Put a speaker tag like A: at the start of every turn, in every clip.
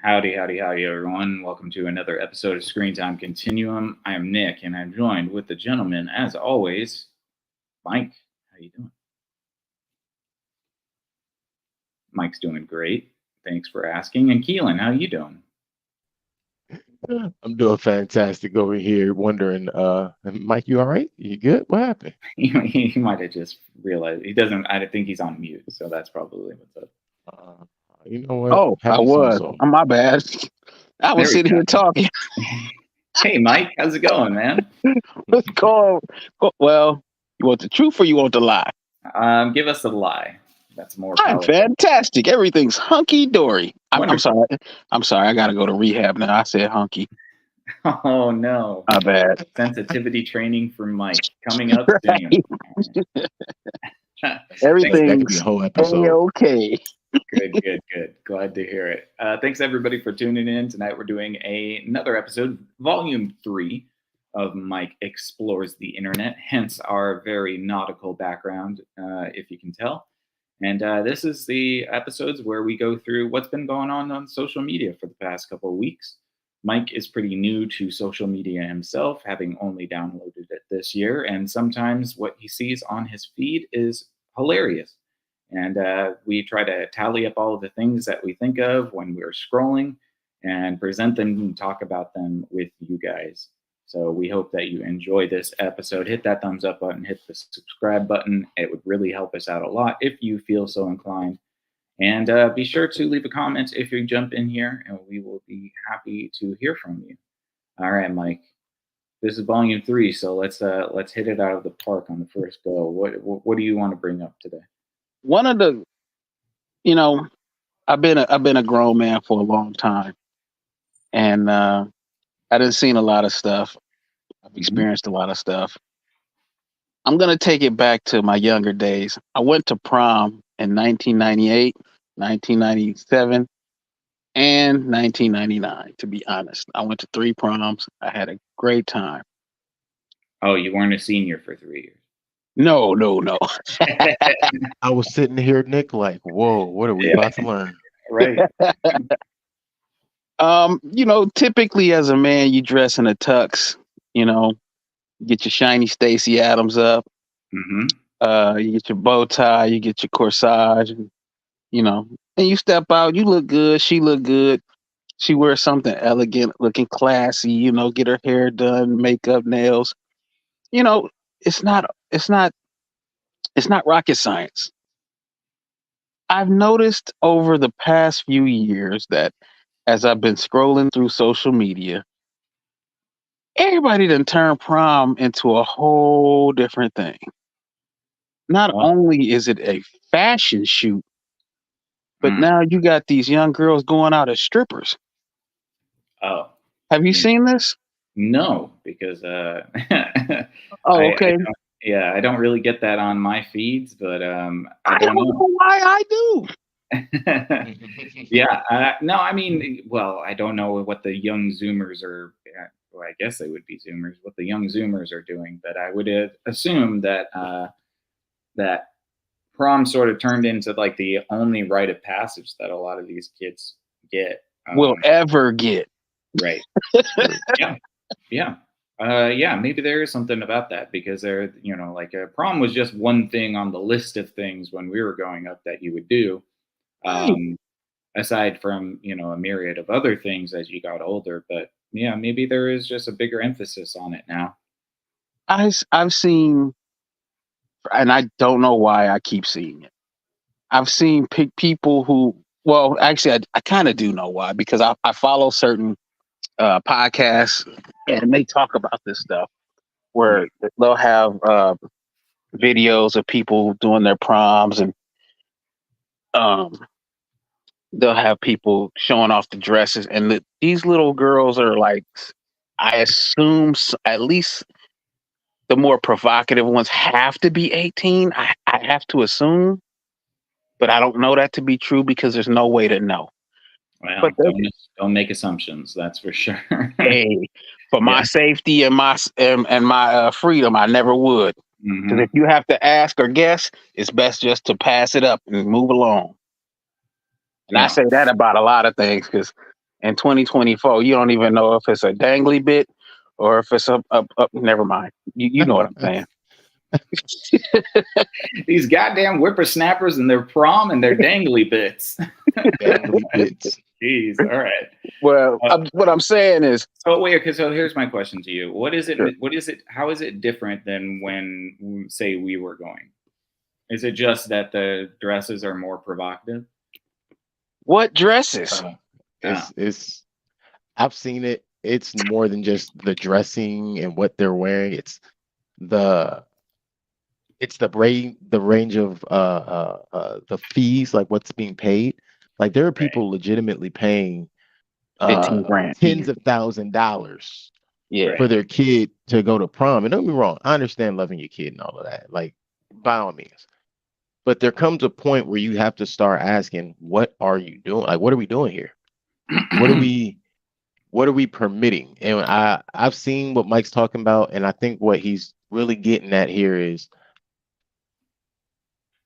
A: Howdy, everyone. Welcome to another episode of Screentime Continuum. I am Nick, and I'm joined with the gentleman, as always, Mike. How you doing? Mike's doing great. Thanks for asking. And Keelan, how you doing?
B: I'm doing fantastic over here. Wondering, Mike, you all right? You good? What happened?
A: He might have just realized he doesn't. I think he's on mute, so that's probably what's up.
B: Uh, you know what?
C: Oh, I
B: Happy so
C: was.
B: so.
C: Oh, my bad. I
A: There
C: was
A: we
C: sitting here
A: go.
C: talking.
A: Hey, Mike, how's it going, man?
C: What's going? Well, you want the truth or you want the lie?
A: Give us a lie. That's more
C: I'm
A: palatable.
C: fantastic. Everything's hunky dory. I'm
A: Wonderful.
C: sorry. I'm sorry. I got to go to rehab now. I said hunky.
A: Oh no.
C: My bad.
A: Sensitivity training for Mike coming up soon. Thanks.
B: That could
C: Everything's
B: be a whole episode.
C: okay.
A: Good. Glad to hear it. Thanks everybody for tuning in. Tonight we're doing another episode, volume 3 of Mike Explores the Internet, hence our very nautical background, if you can tell. And this is the episodes where we go through what's been going on social media for the past couple of weeks. Mike is pretty new to social media himself, having only downloaded it this year, and sometimes what he sees on his feed is hilarious. And we try to tally up all of the things that we think of when we're scrolling and present them and talk about them with you guys. So we hope that you enjoy this episode. Hit that thumbs up button, hit the subscribe button. It would really help us out a lot if you feel so inclined. And be sure to leave a comment if you jump in here, and we will be happy to hear from you. All right, Mike. This is volume 3, so let's hit it out of the park on the first go. What do you want to bring up today?
C: One of the, you know, I've been a grown man for a long time, and I done seen a lot of stuff. I've experienced a lot of stuff. I'm gonna take it back to my younger days. I went to prom in 1998, 1997, and 1999. To be honest, I went to 3 proms. I had a great time.
A: Oh, you weren't a senior for 3 years.
C: No.
B: I was sitting here, Nick, like, whoa, what are we about to learn?
A: Right.
C: Typically as a man, you dress in a tux. You know, get your shiny Stacy Adams up.
A: Mm-hmm.
C: You get your bow tie. You get your corsage. You know, and you step out. You look good. She look good. She wears something elegant, looking classy. You know, get her hair done, makeup, nails. You know, it's not. It's not. It's not rocket science. I've noticed over the past few years that as I've been scrolling through social media, everybody done turned prom into a whole different thing. Not
A: Well,
C: only is it a fashion shoot, but
A: mm,
C: now you got these young girls going out as strippers.
A: oh,
C: Have you
A: mm,
C: seen this?
A: no, because
C: Oh,
A: I
C: okay.
A: don't, yeah, I don't really get that on my feeds, but I
C: I
A: don't
C: don't
A: know.
C: know why I do.
A: Yeah, no, I mean, well, I don't know what the young Zoomers are. Well, I guess they would be Zoomers. What the young Zoomers are doing, but I would assume that that prom sort of turned into like the only rite of passage that a lot of these kids get.
C: Will ever get.
A: Right. Yeah. Yeah. Yeah, maybe there is something about that because like prom was just one thing on the list of things when we were growing up that you would do.
C: Right.
A: Um, aside from a myriad of other things as you got older, but yeah, maybe there is just a bigger emphasis on it now.
C: I've seen, and I don't know why I keep seeing it. I've seen people who, well, actually, I kind of do know why because I follow certain podcasts and they talk about this stuff where they'll have videos of people doing their proms and um, they'll have people showing off the dresses and these little girls are like, I assume at least the more provocative ones have to be 18. I have to assume, but I don't know that to be true because there's no way to know. But
A: Well, don't make assumptions. That's for sure.
C: hey, for my
A: Yeah.
C: safety and my freedom, I never would. Because
A: Hmm.
C: if you have to ask or guess, it's best just to pass it up and move along. And I
A: Yeah.
C: say that about a lot of things because in 2024, you don't even know if it's a dangly bit or if it's up. Never mind. You know what I'm saying.
A: These goddamn whippersnappers and their prom and their dangly bits.
B: Dangly bits.
A: Jeez, all right.
C: Well, what I'm saying is.
A: So wait, okay. So here's my question to you: What is it?
C: Sure.
A: What is it? How is it different than when, say, we were going? Is it just that the dresses are more provocative?
C: What dresses?
B: It's I've seen it. It's more than just the dressing and what they're wearing. It's the range of the fees, like what's being paid. Like there are people legitimately paying
C: 15 grand.
B: tens of $1,000s
C: Yeah.
B: for their kid to go to prom. And don't get me wrong, I understand loving your kid and all of that, like by all means. But there comes a point where you have to start asking, what are you doing? Like, what are we doing here? What are we permitting? And I've seen what Mike's talking about, and I think what he's really getting at here is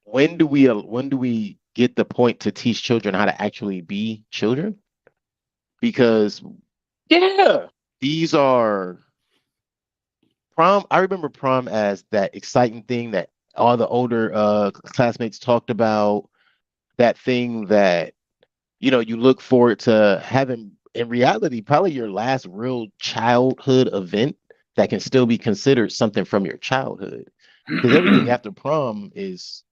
B: when do we get the point to teach children how to actually be children? Because these are prom. I remember prom as that exciting thing that all the older classmates talked about, that thing that you look forward to having. In reality, probably your last real childhood event that can still be considered something from your childhood, because everything after prom is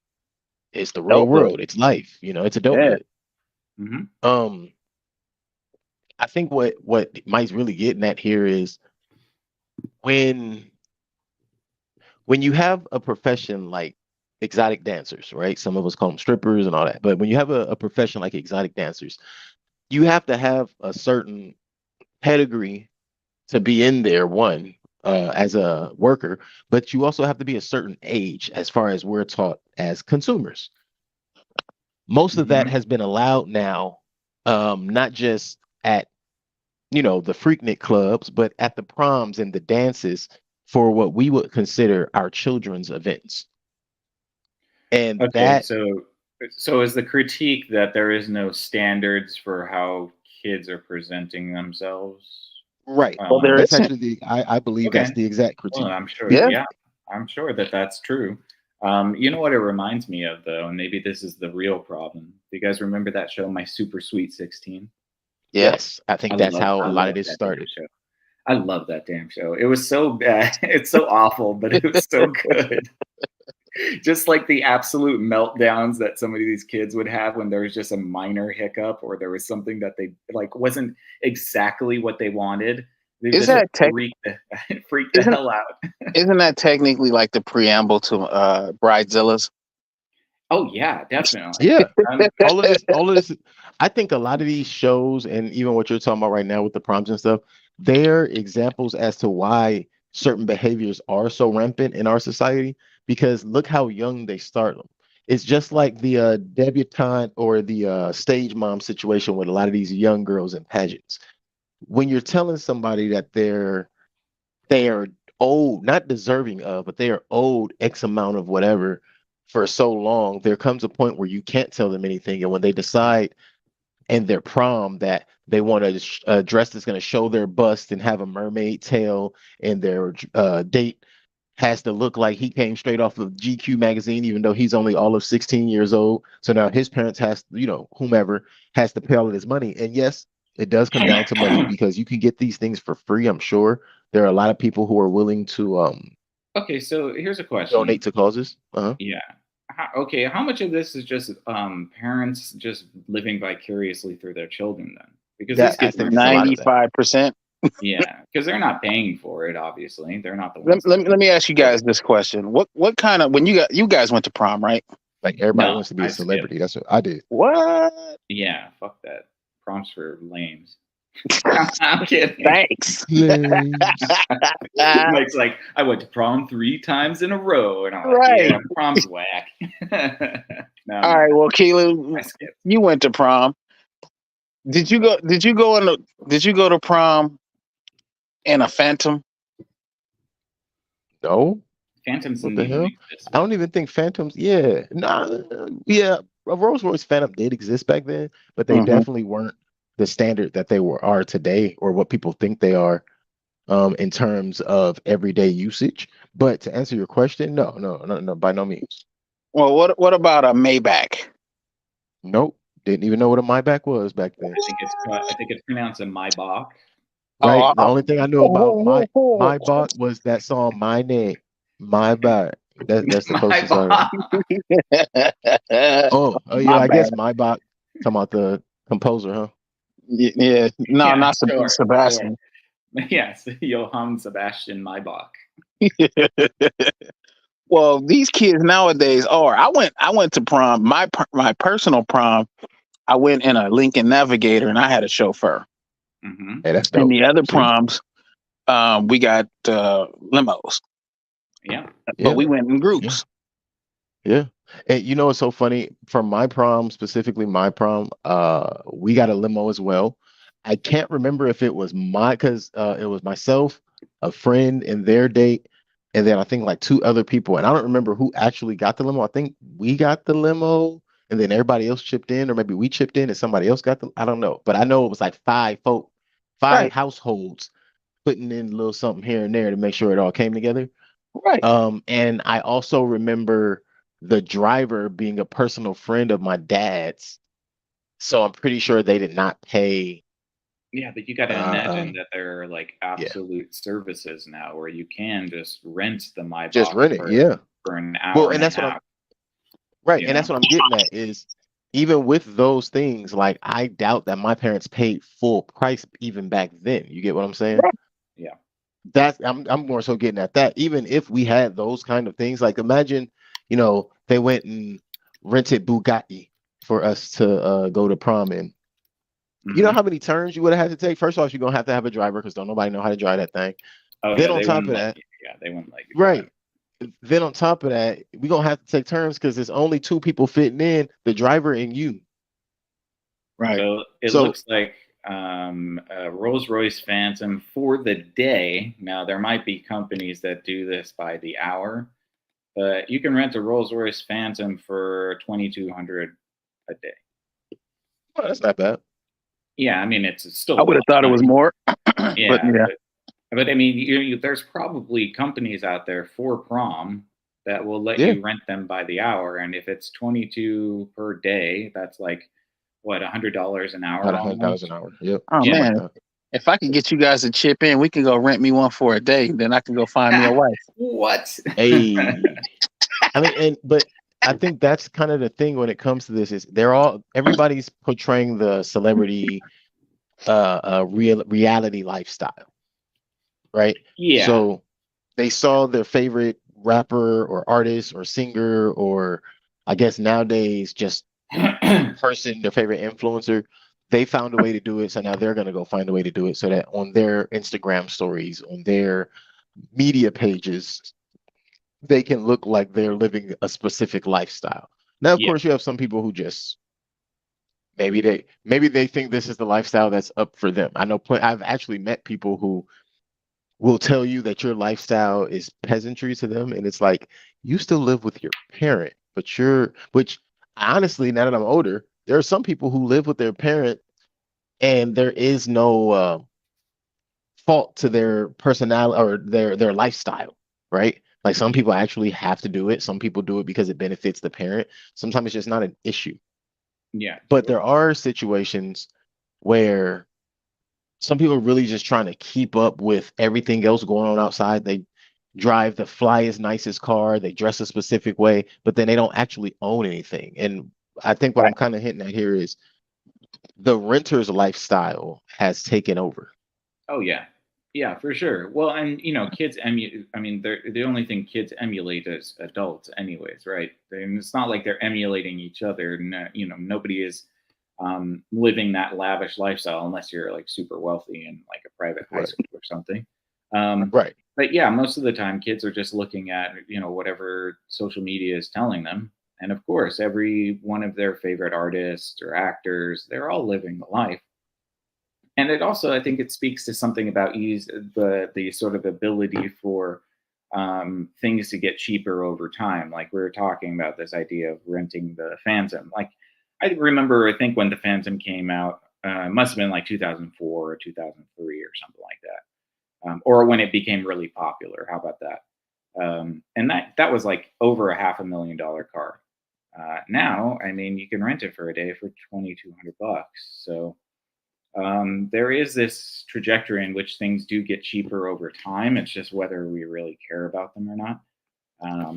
B: the real world. It's life, it's adulthood.
A: Yeah. Mm-hmm.
B: I think what Mike's really getting at here is when you have a profession like exotic dancers, right? Some of us call them strippers and all that, but when you have a profession like exotic dancers, you have to have a certain pedigree to be in there, one, as a worker, but you also have to be a certain age as far as we're taught as consumers. Most of that has been allowed now, not just at the Freaknik clubs, but at the proms and the dances for what we would consider our children's events. And
A: okay, so is the critique that there is no standards for how kids are presenting themselves?
B: Right.
C: Well,
B: that's actually I believe that's the exact critique.
A: Well, I'm sure.
C: Yeah.
A: Yeah, I'm sure that's true. You know what it reminds me of, though, and maybe this is the real problem. Do you guys remember that show, My Super Sweet 16?
B: Yes, I think that's how a lot of this started.
A: I love that damn show. It was so bad. It's so awful, but it was so good. Just like the absolute meltdowns that some of these kids would have when there was just a minor hiccup or there was something that they like wasn't exactly what they wanted. They
C: Is
A: just
C: that
A: freak the hell out.
C: Isn't that technically like the preamble to Bridezillas?
A: Oh yeah, definitely.
B: Yeah, all of this. I think a lot of these shows, and even what you're talking about right now with the proms and stuff, they're examples as to why certain behaviors are so rampant in our society. Because look how young they start them. It's just like the debutante or the stage mom situation with a lot of these young girls in pageants. When you're telling somebody that they are owed, not deserving of, but they are owed X amount of whatever for so long, there comes a point where you can't tell them anything. And when they decide in their prom that they want a dress that's going to show their bust and have a mermaid tail, and their date has to look like he came straight off of GQ magazine, even though he's only all of 16 years old. So now his parents whomever has to pay all of his money. And yes, it does come down to money, because you can get these things for free. I'm sure there are a lot of people who are willing to
A: okay, so here's a question.
B: Donate to causes.
A: Yeah. How much of this is just parents just living vicariously through their children then? Because
B: That,
A: these kids
B: I think
A: are
C: 95%.
A: Yeah, because they're not paying for it. Obviously, they're not the ones.
C: Let me ask you guys this question: What kind of, when you guys went to prom, right?
B: Like everybody wants to be a celebrity. That's what I did.
C: What?
A: Yeah, fuck that. Proms for lames. I'm kidding.
C: Thanks.
A: Mike's like, I went to prom 3 times in a row, and I'm like, yeah, prom's whack.
C: No, all right, well, Keelan, you went to prom. Did you go to prom in a Phantom?
B: No.
A: Phantoms.
B: What the hell? I don't even think Phantoms. Yeah, a Rolls Royce Phantom did exist back then, but they definitely weren't the standard that they are today, or what people think they are, in terms of everyday usage. But to answer your question, no, by no means.
C: Well, what about a Maybach?
B: Nope. Didn't even know what a Maybach was back then.
A: I think it's pronounced a Maybach.
B: Right. The
C: Oh,
B: only thing I knew about Maybach was that song, My Name, My Back. That's the closest I heard.
C: Maybach.
B: Oh, yeah,
C: My
B: I
C: bad.
B: guess Maybach. Talking about the composer, huh?
C: Yeah, no,
A: Yeah,
C: not
A: sure,
C: Sebastian.
A: Yes, Johann Sebastian Maybach.
C: Well, these kids nowadays are. I went to prom. My personal prom. I went in a Lincoln Navigator, and I had a chauffeur.
A: Mm-hmm.
B: Hey, that's
C: And
B: dope.
C: the other
B: See?
C: proms, we got limos,
A: Yeah.
C: but
B: Yeah.
C: we went in groups.
B: Yeah. And you know what's so funny? For my prom, specifically my prom, we got a limo as well. I can't remember if it was because it was myself, a friend, and their date, and then I think like two other people. And I don't remember who actually got the limo. I think we got the limo, and then everybody else chipped in, or maybe we chipped in and somebody else got I don't know. But I know it was like five
C: Right,
B: households putting in a little something here and there to make sure it all came together.
C: right.
B: And I also remember the driver being a personal friend of my dad's. So I'm pretty sure they did not pay.
A: Yeah, but you got to imagine that there are like
B: Yeah,
A: absolute services now where you can just rent the
B: just
A: Maybach
B: rent it. Yeah.
A: for an
B: Well,
A: hour
B: and
A: and a
B: that's what I'm
A: half.
B: right.
A: You
B: And
A: know?
B: that's what I'm getting at is even with those things, like I doubt that my parents paid full price even back then. You get what I'm saying?
C: Right.
A: Yeah.
B: I'm more so getting at that. Even if we had those kind of things, like imagine, they went and rented Bugatti for us to go to prom in. You know
A: Mm-hmm.
B: how many turns you would have had to take? First off, you're gonna have to have a driver because don't nobody know how to drive that thing.
A: Oh
B: Then
A: yeah,
B: on
A: they
B: top
A: wouldn't
B: of
A: let
B: that,
A: you. Yeah, they wouldn't let you drive.
B: right. Then on top of that, we're gonna have to take turns because there's only two people fitting in, the driver and you.
C: Right.
A: So it
B: So
A: looks like a Rolls-Royce Phantom for the day. Now there might be companies that do this by the hour, but you can rent a Rolls-Royce Phantom for $2,200 a day.
B: well, that's not bad.
A: Yeah, I mean it's still
C: I
A: a
C: would
A: lot
C: have thought
A: of
C: it was
A: money.
C: more, but
A: Yeah,
C: yeah,
A: but I mean, there's probably companies out there for prom that will let
B: Yeah,
A: you rent them by the hour, and if it's 22 per day, that's like what $100 an
B: about
A: hour
B: $100 an
A: almost.
B: hour. Yep,
C: oh
B: something
A: Yeah.
B: like
C: man,
B: that.
C: if I can get you guys to chip in, we can go rent me one for a day. Then I can go find me a wife.
A: What?
B: Hey, I mean, but I think that's kind of the thing when it comes to this is everybody's portraying the celebrity reality lifestyle, right?
A: Yeah.
B: So they saw their favorite rapper or artist or singer, or I guess nowadays just person, their favorite influencer. They found a way to do it, so now they're gonna go find a way to do it so that on their Instagram stories, on their media pages, they can look like they're living a specific lifestyle. Now, of
A: Yeah.
B: course, you have some people who just maybe they think this is the lifestyle that's up for them. I know I've actually met people who will tell you that your lifestyle is peasantry to them, and it's like you still live with your parent, but which honestly, now that I'm older, there are some people who live with their parent, and there is no fault to their personality or their lifestyle, right? Like some people actually have to do it. Some people do it because it benefits the parent. Sometimes it's just not an issue.
A: Yeah.
B: But there are situations where some people are really just trying to keep up with everything else going on outside. They drive the flyest, nicest car, they dress a specific way, but then they don't actually own anything. And I think what I'm
C: Right.
B: kind of hinting at here is the renter's lifestyle has taken over.
A: Oh yeah. Yeah, for sure. Well, and kids I mean, they're the only thing kids emulate as adults, anyways, right? And it's not like they're emulating each other. No, nobody is living that lavish lifestyle unless you're like super wealthy in like a private high
B: Right.
A: school or something. Um,
B: Right.
A: but yeah, most of the time, kids are just looking at whatever social media is telling them, and of course, every one of their favorite artists or actors, they're all living the life. And it also, I think, it speaks to something about the sort of ability for things to get cheaper over time. Like we were talking about this idea of renting the Phantom. Like I remember, I think when the Phantom came out, It must have been like 2004 or 2003 or something like that, or when it became really popular. How about that? And that was like over a $500,000 car. Now, I mean, you can rent it for a day for $2,200. So there is this trajectory in which things do get cheaper over time. It's just whether we really care about them or not.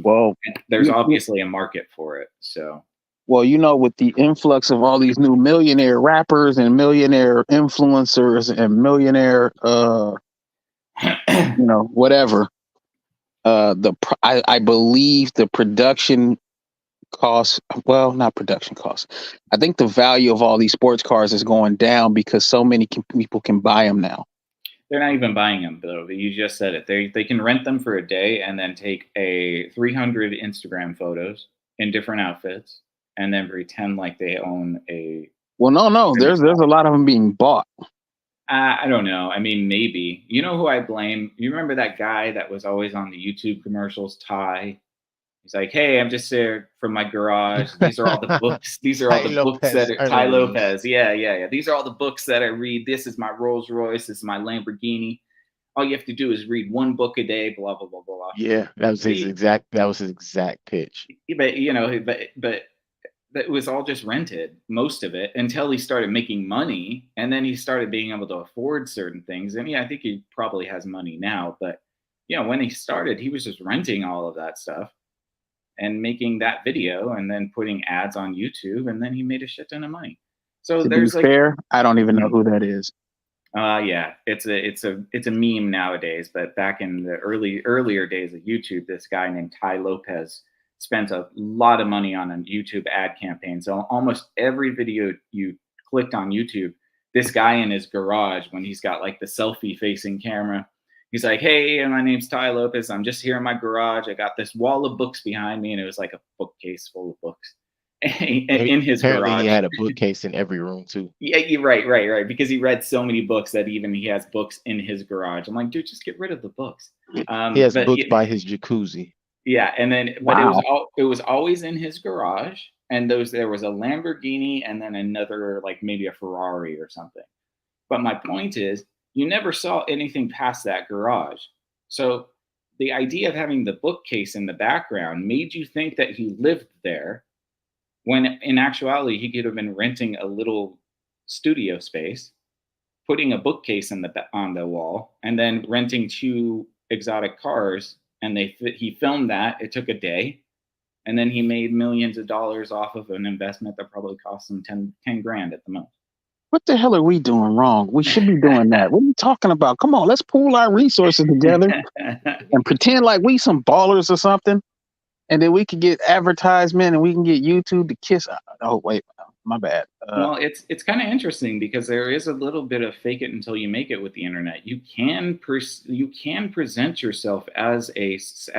C: Well,
A: there's obviously a market for it. So,
C: well, with the influx of all these new millionaire rappers and millionaire influencers and millionaire, whatever, I believe the production costs, well, not production costs. I think the value of all these sports cars is going down because so many people can buy them now.
A: They're not even buying them, though. You just said it. They can rent them for a day and then take 300 Instagram photos in different outfits and then pretend like they own a.
C: Well, no. There's a lot of them being bought.
A: I don't know. I mean, maybe. You know who I blame? You remember that guy that was always on the YouTube commercials, Ty? He's like, hey, I'm just here from my garage. These are all the books. These are all the books that are Ty Lopez. Yeah. These are all the books that I read. This is my Rolls Royce. This is my Lamborghini. All you have to do is read one book a day, blah, blah, blah, blah.
B: Yeah, that was his exact pitch.
A: But, but it was all just rented, most of it, until he started making money. And then he started being able to afford certain things. And I think he probably has money now. But, when he started, he was just renting all of that stuff and making that video and then putting ads on YouTube, and then he made a shit ton of money. So there's
C: fair. I don't even know who that is.
A: Yeah, it's a meme nowadays, but back in the earlier days of YouTube, this guy named Ty Lopez spent a lot of money on a YouTube ad campaign. So almost every video you clicked on YouTube, this guy in his garage, when he's got like the selfie facing camera, he's like, hey, my name's Ty Lopez. I'm just here in my garage. I got this wall of books behind me. And it was like a bookcase full of books in his garage.
B: He had a bookcase in every room too.
A: Yeah, you're right. Because he read so many books that even he has books in his garage. I'm like, dude, just get rid of the books.
B: He has books by his jacuzzi.
A: Yeah. And then, but it was always in his garage. And there was a Lamborghini and then another, like maybe a Ferrari or something. But my point is, you never saw anything past that garage. So the idea of having the bookcase in the background made you think that he lived there, when in actuality, he could have been renting a little studio space, putting a bookcase on the wall, and then renting 2 exotic cars. And he filmed that. It took a day. And then he made millions of dollars off of an investment that probably cost him 10 grand at the most.
C: What the hell are we doing wrong? We should be doing that. What are you talking about? Come on, let's pool our resources together and pretend like we some ballers or something. And then we can get advertisement and we can get YouTube to kiss. Oh, wait, my bad.
A: Well, it's kind of interesting because there is a little bit of fake it until you make it with the internet. You can present yourself as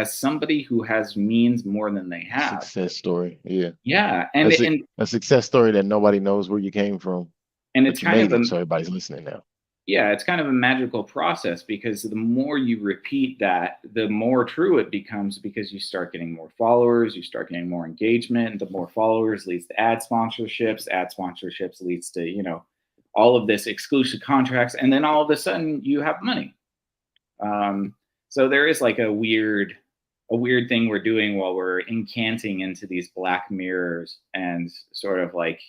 A: somebody who has means more than they have.
B: Success story. Yeah.
A: Yeah. And
B: a success story that nobody knows where you came from.
A: And it's kind of
B: so everybody's listening now.
A: Yeah, it's kind of a magical process because the more you repeat that, the more true it becomes because you start getting more followers, you start getting more engagement. The more followers leads to ad sponsorships. Ad sponsorships leads to, all of this exclusive contracts. And then all of a sudden you have money. So there is like a weird thing we're doing while we're incanting into these black mirrors and sort of like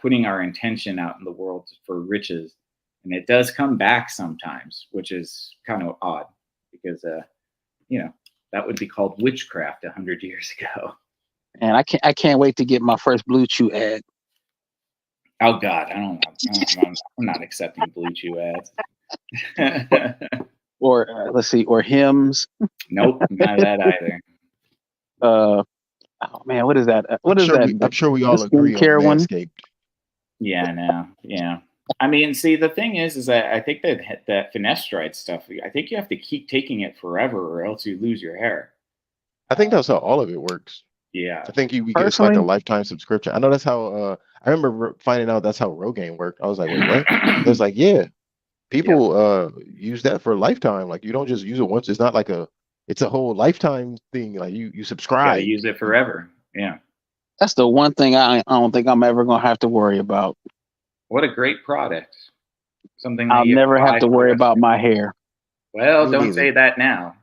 A: putting our intention out in the world for riches. And it does come back sometimes, which is kind of odd because, that would be called witchcraft 100 years ago.
C: And I can't wait to get my first Blue Chew ad.
A: Oh God, I'm not accepting Blue Chew ads.
C: Or let's see, or hymns.
A: Nope, not that either.
C: Oh man, what is that?
B: I'm sure we all agree on Manscaped.
A: Yeah, no, yeah. I mean, see, the thing is that I think that finasteride stuff, I think you have to keep taking it forever or else you lose your hair.
B: I think that's how all of it works.
A: Yeah.
B: I think we get like a lifetime subscription. I know that's how, I remember finding out that's how Rogaine worked. I was like, wait, what? It was like, yeah, people use that for a lifetime. Like you don't just use it once. It's not like it's a whole lifetime thing. Like you subscribe.
A: You use it forever. Yeah.
C: That's the one thing I don't think I'm ever going to have to worry about.
A: What a great product. Something that
C: I'll
A: you
C: never have
A: buy
C: to
A: for the
C: worry
A: rest
C: about my hair.
A: Well,
B: Me
A: don't
B: neither.
A: say that now.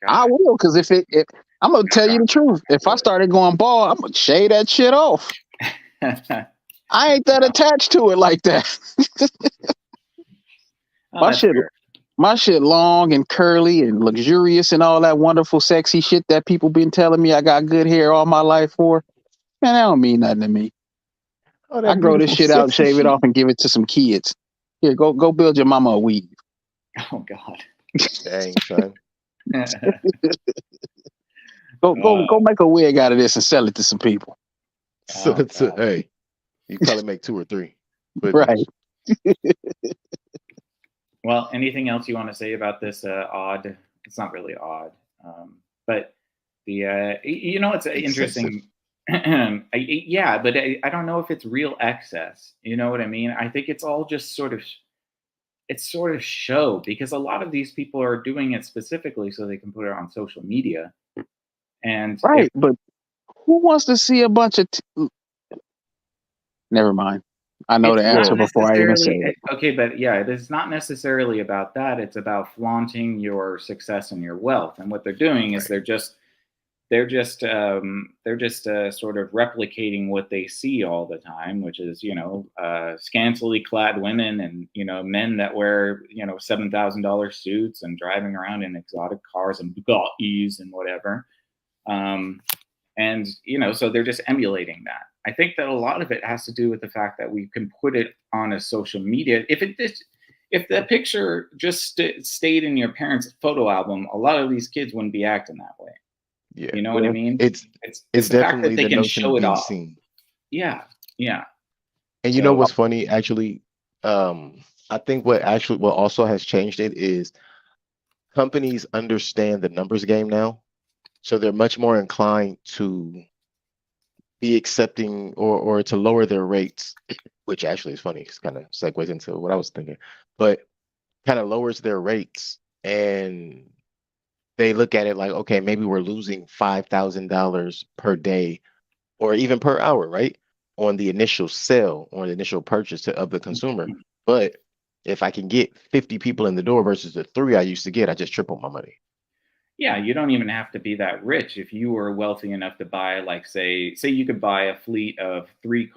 C: I
A: God.
C: will, because if I'm gonna tell you the truth. If I started going bald, I'm gonna shave that shit off. I ain't that attached to it like that.
A: Oh,
C: my
A: that's
C: shit,
A: fair.
C: my shit long and curly and luxurious and all that wonderful, sexy shit that people been telling me I got good hair all my life for. Man, that don't mean nothing to me.
B: Oh,
C: I
B: that
C: grow this
B: beautiful,
C: shit out,
B: sexy
C: shave it
B: shit.
C: off, and give it to some kids. Here, go build your mama a weave.
A: Oh God.
B: Dang, son.
C: Go make a wig out of this and sell it to some people.
B: So
A: Oh,
B: it's
A: God.
B: hey, you probably make 2 or 3.
C: Right.
A: Well, anything else you want to say about this odd? It's not really odd, but it's interesting. Yeah, but I don't know if it's real excess. You know what I mean? I think it's all just sort of show, because a lot of these people are doing it specifically so they can put it on social media. And
C: Right, but who wants to see a bunch of? Never mind. I know the answer before I even say it.
A: Okay, but yeah, it's not necessarily about that. It's about flaunting your success and your wealth. And what they're doing is they're just sort of replicating what they see all the time, which is scantily clad women and men that wear $7,000 suits and driving around in exotic cars and Bugattis and whatever. So they're just emulating that. I think that a lot of it has to do with the fact that we can put it on a social media. If the picture just stayed in your parents' photo album, a lot of these kids wouldn't be acting that way.
B: Yeah,
A: you know what I mean?
B: It's
A: the fact that they
B: the
A: can
B: notion
A: show
B: of
A: it
B: being
A: off.
B: seen.
A: Yeah.
B: And you know what's funny? Actually, I think what also has changed it is companies understand the numbers game now, so they're much more inclined to be accepting or to lower their rates, which actually is funny. It's kind of segues into what I was thinking, but kind of lowers their rates, and they look at it like, okay, maybe we're losing $5,000 per day or even per hour, right? On the initial sale or the initial purchase of the consumer. But if I can get 50 people in the door versus the 3 I used to get, I just tripled my money.
A: Yeah, you don't even have to be that rich. If you were wealthy enough to buy, like, say you could buy a fleet of 3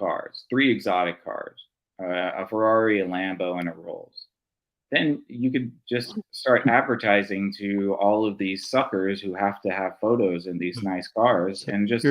A: exotic cars, a Ferrari, a Lambo, and a Rolls. Then you could just start advertising to all of these suckers who have to have photos in these nice cars and just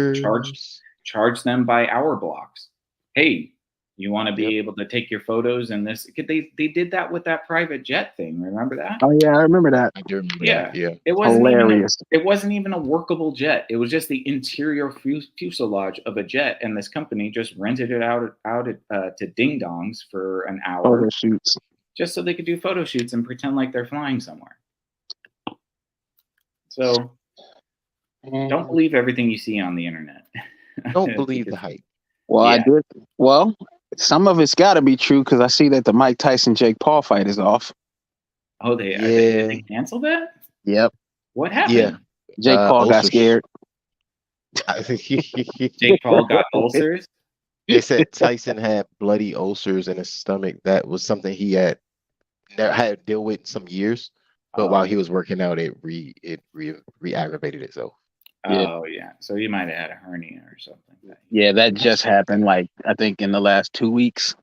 A: charge them by hour blocks. Hey, you want to be able to take your photos in this? They did that with that private jet thing. Remember that?
C: Oh yeah, I remember that.
B: I do remember that. Yeah,
A: it wasn't
C: hilarious.
A: It wasn't even a workable jet. It was just the interior fuselage of a jet, and this company just rented it out to ding dongs for an hour.
C: Photo shoots.
A: Just so they could do photo shoots and pretend like they're flying somewhere. So don't believe everything you see on the internet.
B: Don't believe the hype.
C: Well, I did. Well, some of it's got to be true, because I see that the Mike Tyson Jake Paul fight is off.
A: Oh, they canceled that?
C: Yep.
A: What happened?
B: Yeah.
C: Jake Paul got scared.
A: Jake Paul got ulcers?
B: They said Tyson had bloody ulcers in his stomach. That was something he had to deal with some years, but while he was working out, it re-aggravated itself.
A: Oh yeah, so he might have had a hernia or something.
C: Yeah, that just happened. Like, I think in the last 2 weeks.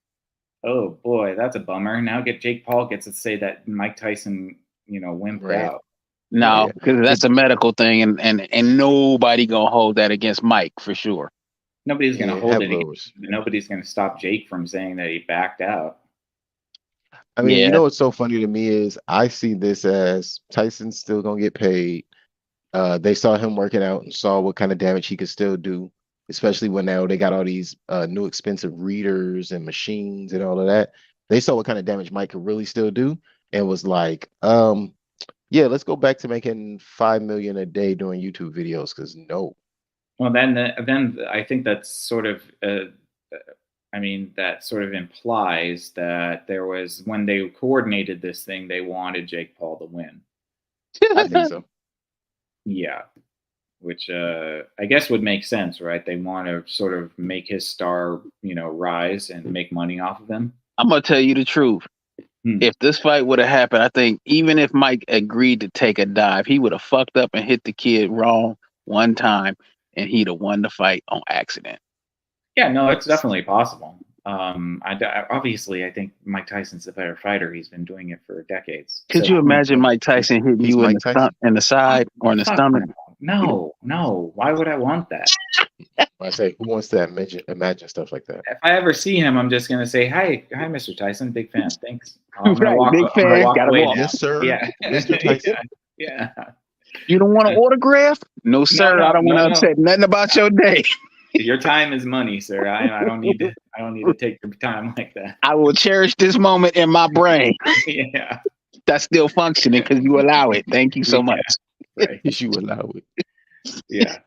A: Oh boy, that's a bummer. Now Jake Paul gets to say that Mike Tyson, wimped out.
C: No, because that's a medical thing, and nobody gonna hold that against Mike for sure.
A: Nobody's gonna hold it against, nobody's gonna stop Jake from saying that he backed out.
B: I mean, you know what's so funny to me is I see this as Tyson's still gonna get paid. They saw him working out and saw what kind of damage he could still do, especially when now they got all these new expensive readers and machines and all of that. They saw what kind of damage Mike could really still do and was like, yeah, let's go back to making $5 million a day doing YouTube videos, because no.
A: Well, then I think that's sort of, that sort of implies that there was, when they coordinated this thing, they wanted Jake Paul to win.
B: I think so.
A: Yeah, which I guess would make sense, right? They want to sort of make his star, rise and make money off of him.
C: I'm gonna tell you the truth. If this fight would have happened, I think even if Mike agreed to take a dive, he would have fucked up and hit the kid wrong one time, and he'd have won the fight on accident.
A: Yeah, no, it's definitely possible. Obviously, I think Mike Tyson's a better fighter. He's been doing it for decades.
C: Could you imagine Mike Tyson hitting you in the side or in the stomach?
A: No. Why would I want that?
B: I say, who wants to imagine stuff like that?
A: If I ever see him, I'm just gonna say, "Hi, Mr. Tyson, big fan. Thanks."
C: Big fan.
A: Gotta walk.
B: Yes, sir.
A: Yeah,
B: Mr. Tyson.
A: Yeah.
C: You don't want an autograph? No, sir. I don't want to upset nothing about your day.
A: Your time is money, sir. I don't need to take your time like that.
C: I will cherish this moment in my brain.
A: Yeah.
C: That's still functioning because you allow it. Thank you so much.
B: Right. You allow it.
A: Yeah.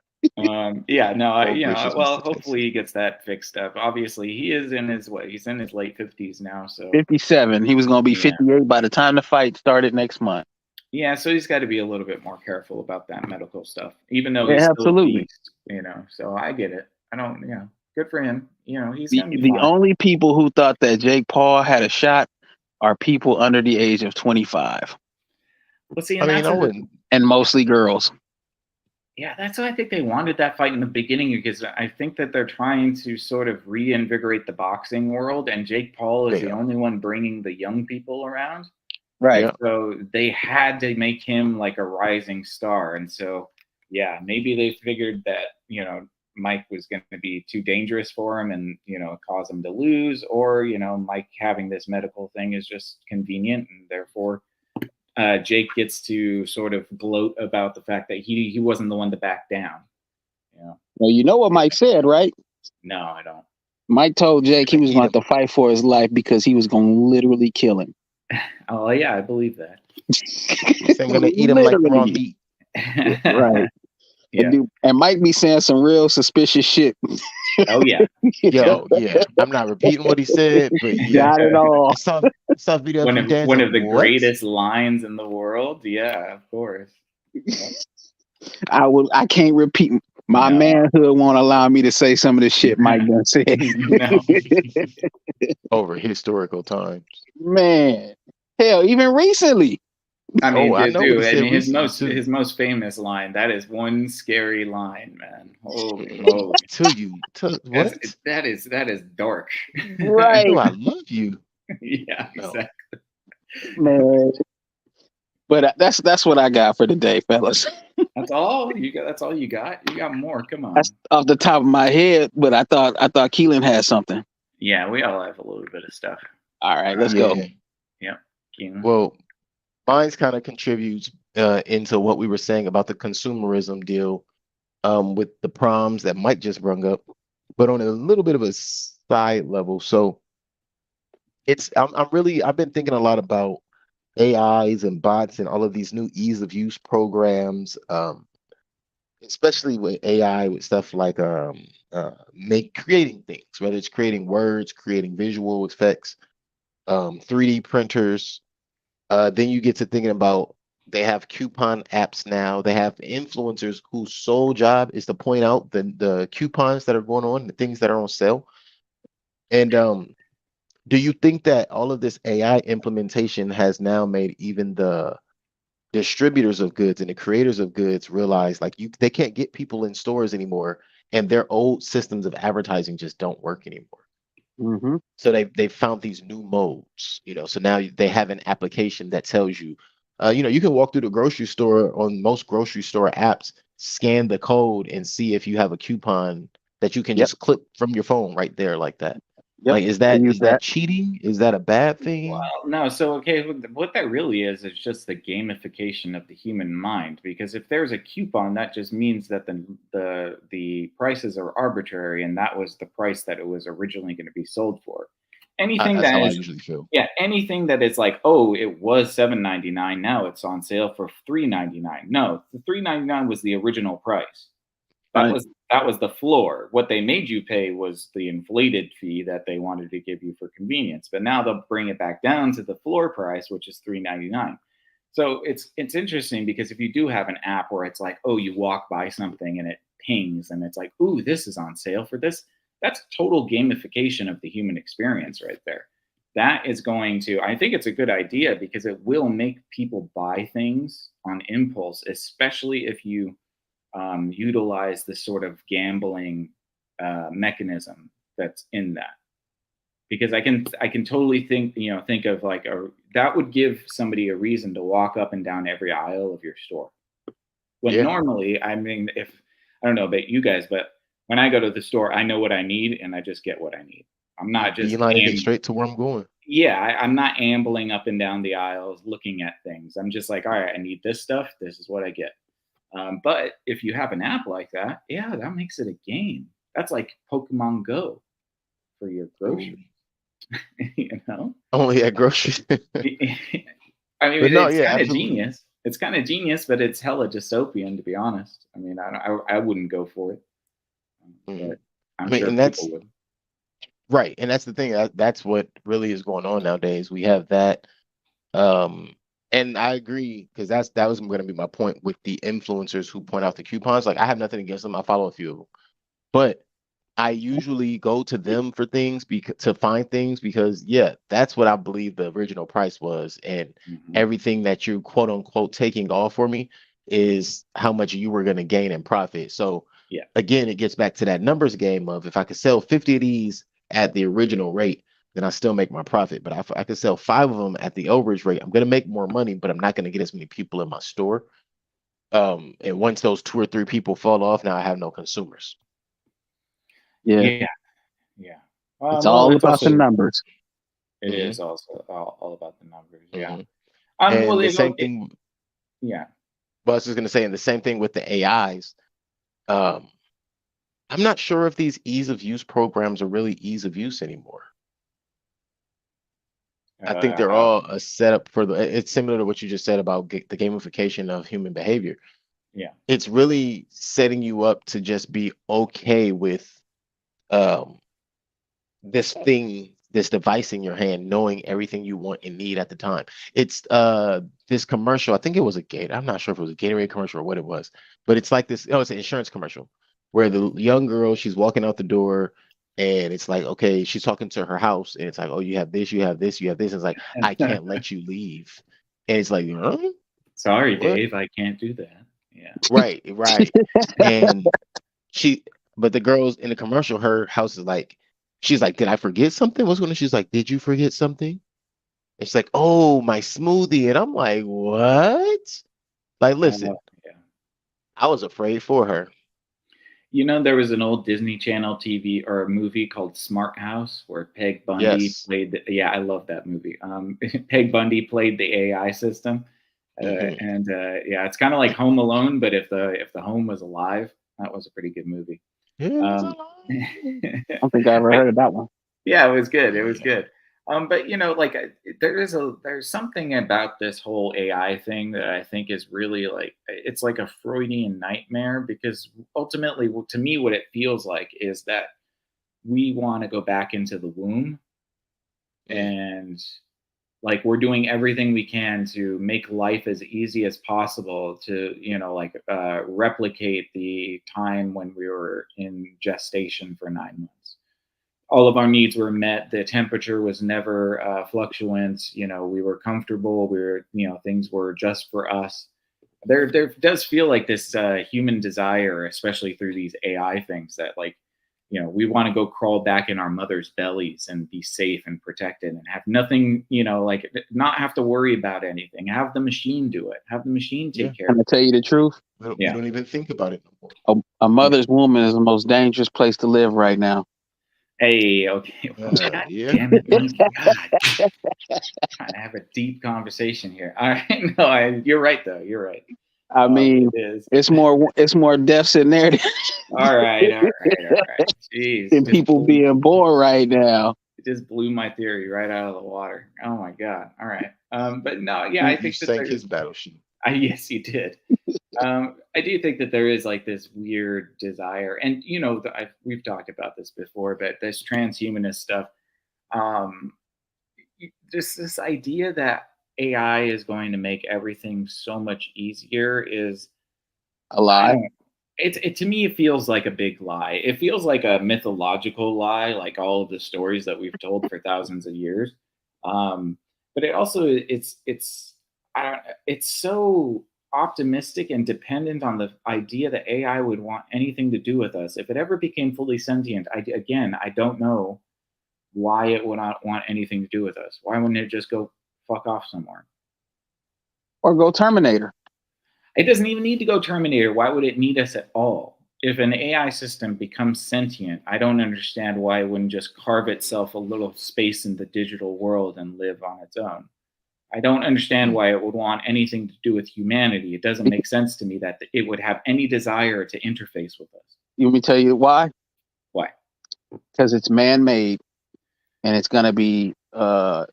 A: Hopefully he gets that fixed up. Obviously, he's in his late 50s now, so
C: 57. He was going to be 58 by the time the fight started next month.
A: Yeah, so he's got to be a little bit more careful about that medical stuff, even though he's
C: absolutely
A: still so I get it. I don't, good for him. He's
C: the only people who thought that Jake Paul had a shot are people under the age of 25.
A: Well, see,
C: and mostly girls.
A: Yeah, that's why I think they wanted that fight in the beginning, because I think that they're trying to sort of reinvigorate the boxing world, and Jake Paul is the only one bringing the young people around.
C: Right.
A: So they had to make him like a rising star. And so, maybe they figured that, Mike was going to be too dangerous for him and, cause him to lose, or, Mike having this medical thing is just convenient, and therefore Jake gets to sort of gloat about the fact that he wasn't the one to back down.
C: Well, you know what Mike said, right?
A: No, I don't.
C: Mike told Jake he was going to fight for his life because he was going to literally kill him.
A: Oh yeah, I believe that.
B: I'm going to eat him like raw meat.
C: Right. Yeah. And Mike be saying some real suspicious shit.
A: Oh yeah.
B: Yo, yeah. I'm not repeating what he said, but
C: got it all.
B: I saw video
A: one of the greatest lines in the world. Yeah, of course.
C: I can't repeat. My manhood won't allow me to say some of the shit Mike done said.
B: Over historical times.
C: Man. Hell, even recently.
A: I mean, his most famous line, that is one scary line, man. Holy moly.
B: What?
A: That is dark.
C: Right.
B: I love you.
A: Yeah, exactly.
C: Man. But that's what I got for today, fellas.
A: That's all you got. That's all you got. You got more. Come on.
C: That's off the top of my head, but I thought Keelan had something.
A: Yeah, we all have a little bit of stuff.
C: All right, let's go.
A: Yeah, Keelan.
B: Well, mine kind of contributes into what we were saying about the consumerism deal with the proms that Mike just brung up, but on a little bit of a side level. So I've been thinking a lot about AIs and bots and all of these new ease of use programs, especially with AI, with stuff like creating things, whether it's creating words, creating visual effects, 3D printers. Then you get to thinking about, they have coupon apps now. They have influencers whose sole job is to point out the coupons that are going on, the things that are on sale. And do you think that all of this AI implementation has now made even the distributors of goods and the creators of goods realize they can't get people in stores anymore, and their old systems of advertising just don't work anymore?
C: Mm-hmm.
B: So they found these new modes, so now they have an application that tells you, you can walk through the grocery store on most grocery store apps, scan the code, and see if you have a coupon that you can just click from your phone right there like that.
C: Yep.
B: Like, is that cheating? Is that a bad thing?
A: Well, no. So, okay, what that really is just the gamification of the human mind. Because if there's a coupon, that just means that the prices are arbitrary, and that was the price that it was originally going to be sold for. Anything
B: that's how
A: I
B: usually feel.
A: Yeah, anything that is like, oh, it was $7.99, now it's on sale for $3.99. No, the $3.99 was the original price. That was the floor. What they made you pay was the inflated fee that they wanted to give you for convenience. But now they'll bring it back down to the floor price, which is $3.99. So it's interesting, because if you do have an app where it's like, oh, you walk by something and it pings and it's like, ooh, this is on sale for this. That's total gamification of the human experience right there. that is going to, I think it's a good idea because it will make people buy things on impulse, especially if you utilize the sort of gambling mechanism that's in that. Because I can totally think of like that would give somebody a reason to walk up and down every aisle of your store. When
B: Yeah.
A: normally, I mean, if I don't know about you guys, but when I go to the store, I know what I need and I just get what I need. I'm not just
B: Beelining it straight to where I'm going.
A: yeah, I'm not ambling up and down the aisles looking at things. I'm just like, all right, I need this stuff. This is what I get. But if you have an app like that, yeah, that makes it a game. That's like Pokemon Go for your groceries. You know,
B: Only at groceries.
A: I mean,
B: But no,
A: it's
B: yeah,
A: kind of
B: absolutely.
A: genius. It's kind of genius, but it's hella dystopian, to be honest. I mean, I wouldn't go for it,
B: Mhm.
A: but
B: I
A: I'm
B: mean,
A: sure
B: and that's
A: people would.
B: right, and that's the thing. That's what really is going on nowadays. We have that, and I agree because that was going to be my point with the influencers who point out the coupons. Like, I have nothing against them. I follow a few of them, but I usually go to them for things because to find things because yeah, that's what I believe the original price was, and
A: Mhm.
B: everything that you quote unquote taking off for me is how much you were going to gain in profit. So
A: Yeah.
B: again, it gets back to that numbers game of if I could sell 50 of these at the original rate, then I still make my profit. But if I could sell 5 of them at the overage rate, I'm going to make more money, but I'm not going to get as many people in my store. And once those 2 or 3 people fall off, now I have no consumers.
C: Yeah,
A: Yeah. Yeah.
C: it's
A: Well,
C: all
A: it's
C: about the
A: also
C: numbers.
A: it
B: Hmm.
A: is also all about the numbers. Yeah.
B: Hmm.
A: Well,
B: And the same
A: it,
B: thing,
A: yeah.
B: but I was just going to say, and the same thing with the AIs. Um, I'm not sure if these ease of use programs are really ease of use anymore. I think they're
A: How?
B: all a setup for it's similar to what you just said about the gamification of human behavior.
A: Yeah.
B: It's really setting you up to just be okay with um, this device in your hand, knowing everything you want and need at the time. It's this commercial. I think it was a Gate. I'm not sure if it was a Gatorade commercial or what it was, but it's like this. Oh, it's an insurance commercial where the young girl she's walking out the door. And it's like, okay, she's talking to her house, and it's like, oh, you have this, you have this, you have this. It's like, I can't let you leave. And it's like, huh?
A: Sorry,
B: What?
A: Dave, I can't do that. Yeah.
B: Right, right. And she, but the girls in the commercial, her house is like, she's like, did I forget something? What's going on? She's like, did you forget something? And she's like, oh, my smoothie. And I'm like, what? Like, listen,
A: Yeah.
B: I was afraid for her.
A: You know, there was an old Disney Channel TV or a movie called Smart House where Peg Bundy
B: Yes.
A: played. Yeah, I love that movie. Peg Bundy played the AI system,
B: Hmm.
A: and yeah, it's kind of like Home Alone, but if the home was alive, that was a pretty good movie.
B: It was
A: Um,
B: alone.
C: I don't think I ever
A: but
C: heard of that one.
A: yeah, it was good. It was
B: Yeah.
A: good. But like there's something about this whole AI thing that I think is really like it's like a Freudian nightmare because ultimately, to me, what it feels like is that we want to go back into the womb
B: Mm.
A: and like we're doing everything we can to make life as easy as possible to like replicate the time when we were in gestation for 9 months. All of our needs were met. The temperature was never fluctuant. We were comfortable. We were, things were just for us. There does feel like this human desire, especially through these AI things, that like, we want to go crawl back in our mother's bellies and be safe and protected and have nothing, like not have to worry about anything. Have the machine do it. Have the machine
B: Yeah.
A: take care
C: Can
A: of
C: I
A: it.
C: tell you the truth?
B: We
A: Yeah.
B: don't even think about it no more.
C: A mother's womb is the most dangerous place to live right now.
A: Hey, okay. Well, God
B: Yeah.
A: damn it, Mike. God. Trying to have a deep conversation here. All right. No, you're right though. You're right.
C: I mean,
A: It is.
C: it's more deaths in there
A: All right. All right. All right. Jeez.
C: than people being born right now.
A: It just blew my theory right out of the water. Oh my God. All right. But no, yeah, I
B: You
A: think that
B: sank
A: there's
B: his battleship.
A: yes, you did. I do think that there is like this weird desire, and we've talked about this before, but this transhumanist stuff, um, just this idea that AI is going to make everything so much easier is,
C: A
A: I
C: lie.
A: don't. It to me, it feels like a big lie. It feels like a mythological lie, like all of the stories that we've told for thousands of years. But it also I don't, it's so optimistic and dependent on the idea that AI would want anything to do with us. If it ever became fully sentient, I don't know why it would not want anything to do with us. Why wouldn't it just go fuck off somewhere?
C: Or go Terminator.
A: It doesn't even need to go Terminator. Why would it need us at all? If an AI system becomes sentient, I don't understand why it wouldn't just carve itself a little space in the digital world and live on its own. I don't understand why it would want anything to do with humanity. It doesn't make sense to me that it would have any desire to interface with us.
C: You want me to tell you why?
A: Why?
C: Because it's man-made, and it's going to be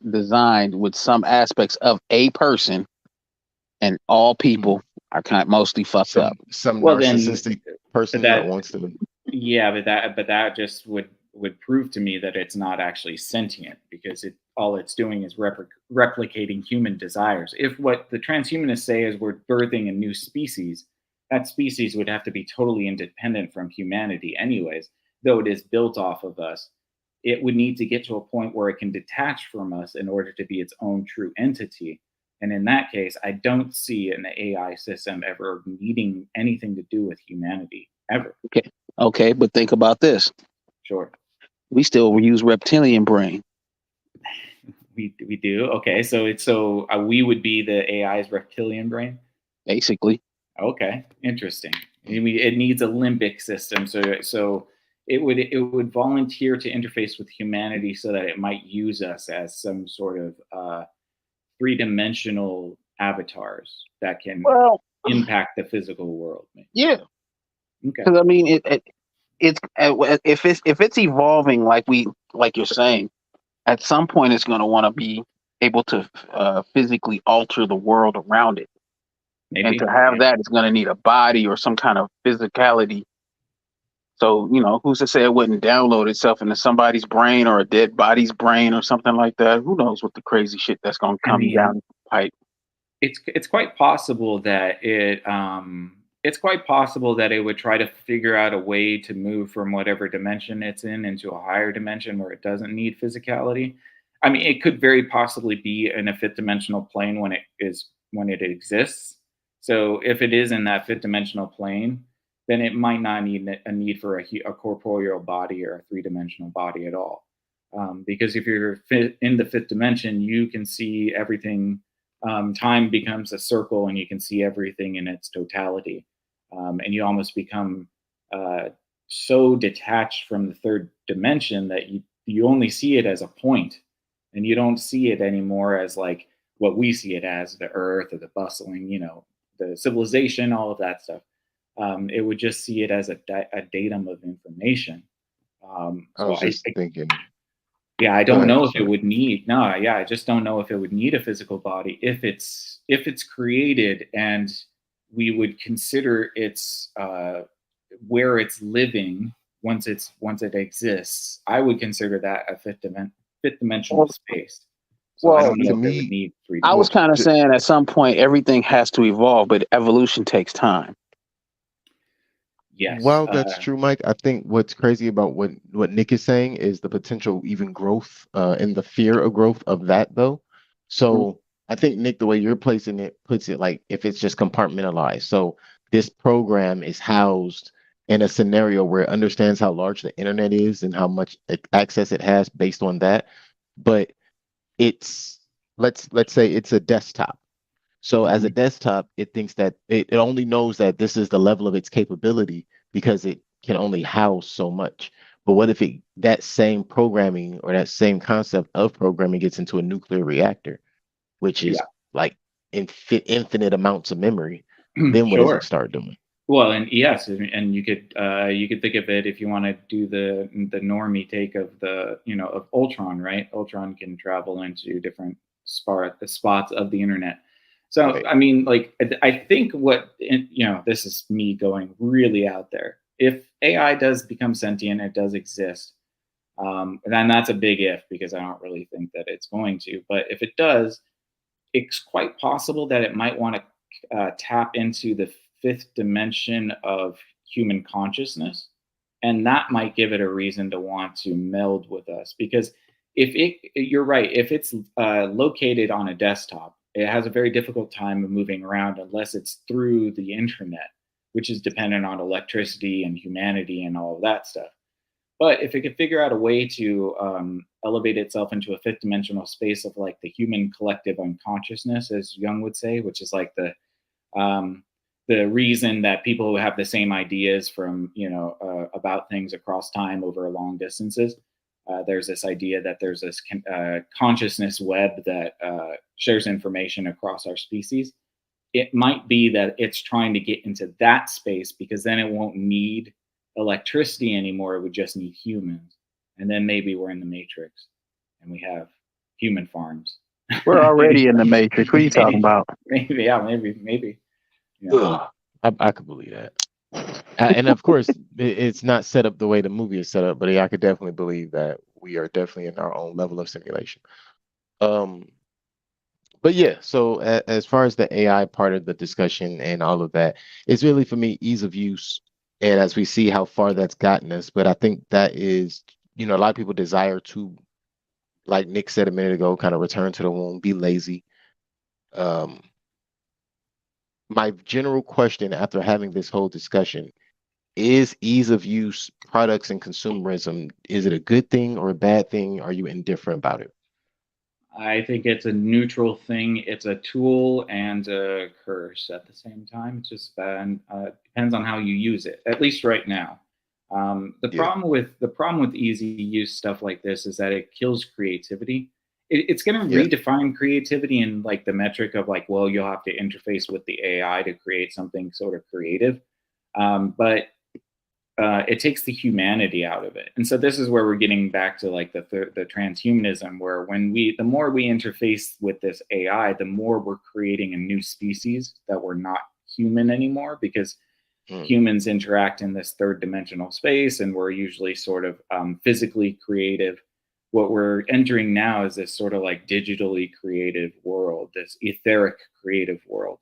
C: designed with some aspects of a person, and all people are kind of mostly fucked up.
B: Some narcissistic person that wants to.
A: Yeah, but that just would prove to me that it's not actually sentient, because all it's doing is replicating human desires. If what the transhumanists say is we're birthing a new species, that species would have to be totally independent from humanity anyways. Though it is built off of us, it would need to get to a point where it can detach from us in order to be its own true entity. And in that case, I don't see an AI system ever needing anything to do with humanity, ever.
C: Okay, but think about this.
A: Sure.
C: We still use reptilian brain.
A: We do. Okay, so we would be the AI's reptilian brain?
C: Basically.
A: Okay, interesting. It needs a limbic system, so it would volunteer to interface with humanity so that it might use us as some sort of three-dimensional avatars that can impact the physical world. Maybe.
C: Yeah.
A: Okay.
C: Because I mean, it's if it's evolving like you're saying, at some point it's going to want to be able to physically alter the world around it. Maybe. And to have that, it's going to need a body or some kind of physicality. So, who's to say it wouldn't download itself into somebody's brain or a dead body's brain or something like that? Who knows what the crazy shit that's going to come down the pipe.
A: It's quite possible that it would try to figure out a way to move from whatever dimension it's in into a higher dimension where it doesn't need physicality. I mean, it could very possibly be in a fifth dimensional plane when it exists. So if it is in that fifth dimensional plane, then it might not need a need for a corporeal body or a three-dimensional body at all. Because if you're in the fifth dimension, you can see everything. Time becomes a circle, and you can see everything in its totality. And you almost become so detached from the third dimension that you only see it as a point, and you don't see it anymore as like what we see it as, the earth or the bustling, the civilization, all of that stuff. It would just see it as a datum of information.
B: I was just thinking.
A: Yeah, I don't know if it would need. No, yeah, I just don't know if it would need a physical body if it's created, and we would consider its where it's living once it exists. I would consider that a fifth dimensional space. So I don't know if it would need 3D.
C: I was kind of saying at some point everything has to evolve, but evolution takes time.
A: Yes.
B: Well, that's true, Mike. I think what's crazy about what Nick is saying is the potential even growth and the fear of growth of that, though. So I think, Nick, the way you're placing it puts it like if it's just compartmentalized. So this program is housed in a scenario where it understands how large the internet is and how much access it has based on that. But it's let's say it's a desktop. So as a desktop, it thinks that it only knows that this is the level of its capability because it can only house so much. But what if that same programming or that same concept of programming gets into a nuclear reactor, which is like infinite amounts of memory? Then what does it start doing?
A: Well, and yes, and you could think of it if you want to do the normie take of of Ultron, right? Ultron can travel into different spots of the internet. So, right. I mean, like, I think this is me going really out there. If AI does become sentient, it does exist, then that's a big if, because I don't really think that it's going to. But if it does, it's quite possible that it might want to tap into the fifth dimension of human consciousness. And that might give it a reason to want to meld with us, because you're right. If it's located on a desktop, it has a very difficult time of moving around unless it's through the internet, which is dependent on electricity and humanity and all of that stuff. But if it could figure out a way to elevate itself into a fifth dimensional space of like the human collective unconsciousness, as Jung would say, which is like the reason that people who have the same ideas from about things across time over long distances, there's this idea that there's this consciousness web that shares information across our species. It might be that it's trying to get into that space because then it won't need electricity anymore. It would just need humans. And then maybe we're in the Matrix and we have human farms.
C: We're already in the Matrix. What are you talking about?
A: Maybe.
B: Yeah. I could believe that. And of course, it's not set up the way the movie is set up, but I could definitely believe that we are definitely in our own level of simulation. But yeah, so as far as the AI part of the discussion and all of that, it's really for me ease of use. And as we see how far that's gotten us, but I think that is, a lot of people desire to, like Nick said a minute ago, kind of return to the womb, be lazy. My general question after having this whole discussion is ease of use products and consumerism, is it a good thing or a bad thing? Are you indifferent about it?
A: I think it's a neutral thing. It's a tool and a curse at the same time. It's just depends on how you use it. At least right now, the problem with easy use stuff like this is that it kills creativity. It's going to redefine creativity in like the metric of like, well, you'll have to interface with the AI to create something sort of creative, but it takes the humanity out of it. And so this is where we're getting back to like the transhumanism, where the more we interface with this AI, the more we're creating a new species that we're not human anymore, because humans interact in this third dimensional space and we're usually sort of physically creative. What we're entering now is this sort of like digitally creative world, this etheric creative world.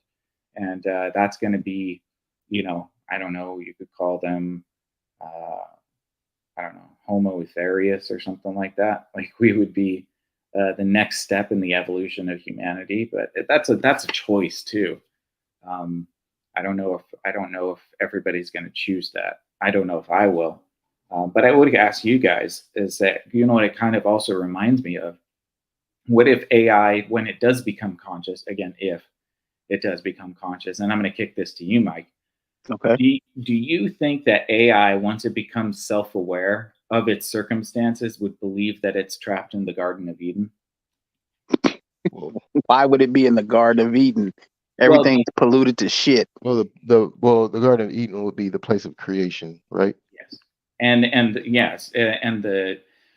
A: And that's going to be, I don't know, you could call them, I don't know, Homo etherius or something like that. Like we would be the next step in the evolution of humanity, but that's a choice too. I don't know if everybody's going to choose that. I don't know if I will. But I would ask you guys is that, what it kind of also reminds me of? What if AI, when it does become conscious, again, if it does become conscious, and I'm going to kick this to you, Mike.
C: Okay.
A: Do you think that AI, once it becomes self-aware of its circumstances, would believe that it's trapped in the Garden of Eden?
C: Why would it be in the Garden of Eden? Everything's polluted to shit.
B: Well, the Garden of Eden would be the place of creation, right?
A: Yes.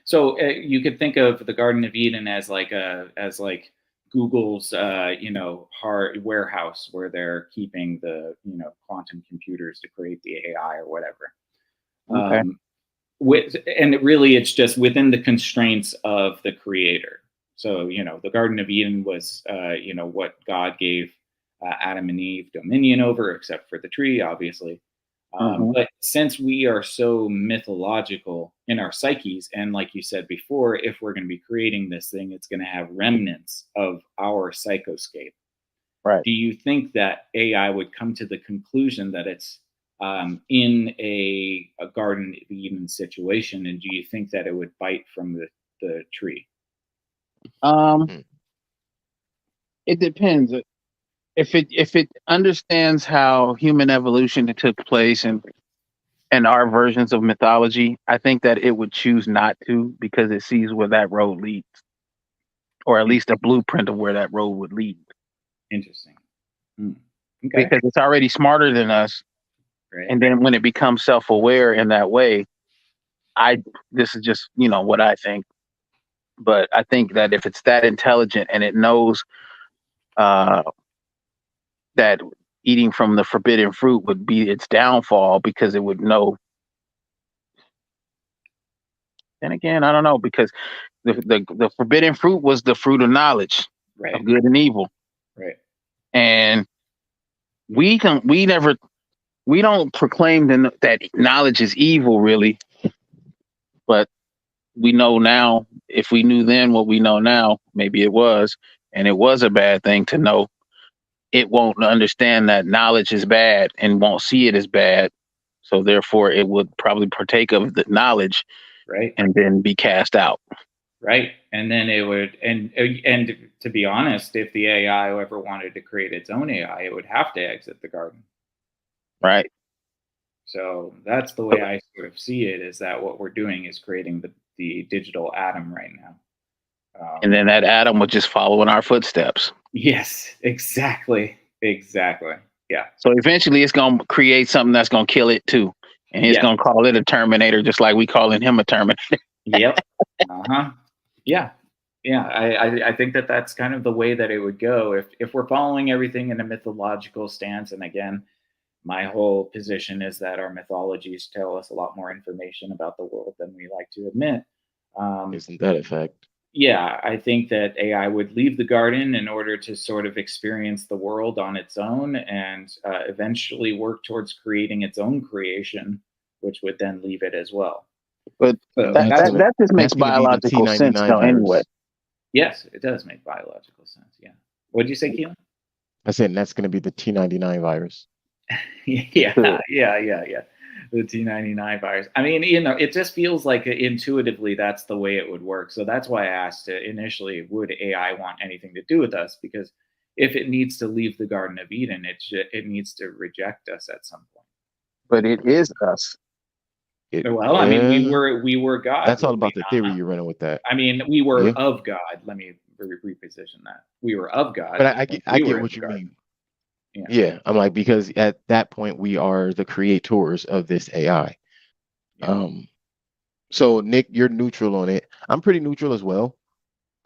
A: So you could think of the Garden of Eden as like Google's hard warehouse where they're keeping the quantum computers to create the AI or whatever.
C: Okay.
A: It's just within the constraints of the creator. So the Garden of Eden was what God gave Adam and Eve dominion over, except for the tree, obviously. But since we are so mythological in our psyches, and like you said before, if we're going to be creating this thing, it's going to have remnants of our psychoscape.
C: Right.
A: Do you think that AI would come to the conclusion that it's in a Garden of Eden situation, and do you think that it would bite from the tree?
C: It depends. If it understands how human evolution took place and our versions of mythology, I think that it would choose not to, because it sees where that road leads, or at least a blueprint of where that road would lead.
A: Interesting. Okay.
C: Because it's already smarter than us.
A: Right.
C: And then when it becomes self-aware in that way, this is just, what I think. But I think that if it's that intelligent and it knows that eating from the forbidden fruit would be its downfall, because it would know. Then again, I don't know, because the forbidden fruit was the fruit of knowledge,
A: right,
C: of good and evil.
A: Right.
C: And we don't proclaim that knowledge is evil, really. But we know now. If we knew then what we know now, maybe it was, and it was a bad thing to know. It won't understand that knowledge is bad and won't see it as bad. So therefore, it would probably partake of the knowledge
A: right,
C: and then be cast out.
A: right. And then it would, and to be honest, if the AI ever wanted to create its own AI, it would have to exit the garden.
C: Right.
A: So that's the way I sort of see it, is that what we're doing is creating the digital atom right now.
C: And then that atom would just follow in our footsteps.
A: Yes, exactly. Exactly. Yeah.
C: So eventually it's going to create something that's going to kill it too. And he's going to call it a Terminator, just like we calling him a Terminator.
A: Yep. Uh-huh. Yeah. Yeah. I think that that's kind of the way that it would go if we're following everything in a mythological stance. And again, my whole position is that our mythologies tell us a lot more information about the world than we like to admit.
B: Isn't that a fact?
A: Yeah, I think that AI would leave the garden in order to sort of experience the world on its own and eventually work towards creating its own creation, which would then leave it as well.
C: But
A: So
C: that just makes biological sense though anyway.
A: Yes, it does make biological sense. Yeah. What did you say, Keelan?
B: I said that's going to be the T99 virus.
A: Yeah. The T99 virus. I mean, it just feels like intuitively that's the way it would work. So that's why I asked initially, would AI want anything to do with us? Because if it needs to leave the Garden of Eden, it needs to reject us at some point.
C: But it is us.
A: I mean, we were God.
B: That's all about the theory you're running with that.
A: I mean, we were of God. Let me reposition that. We were of God.
B: But I get what you mean. Yeah, I'm like, because at that point we are the creators of this AI. Yeah. So Nick, you're neutral on it. I'm pretty neutral as well.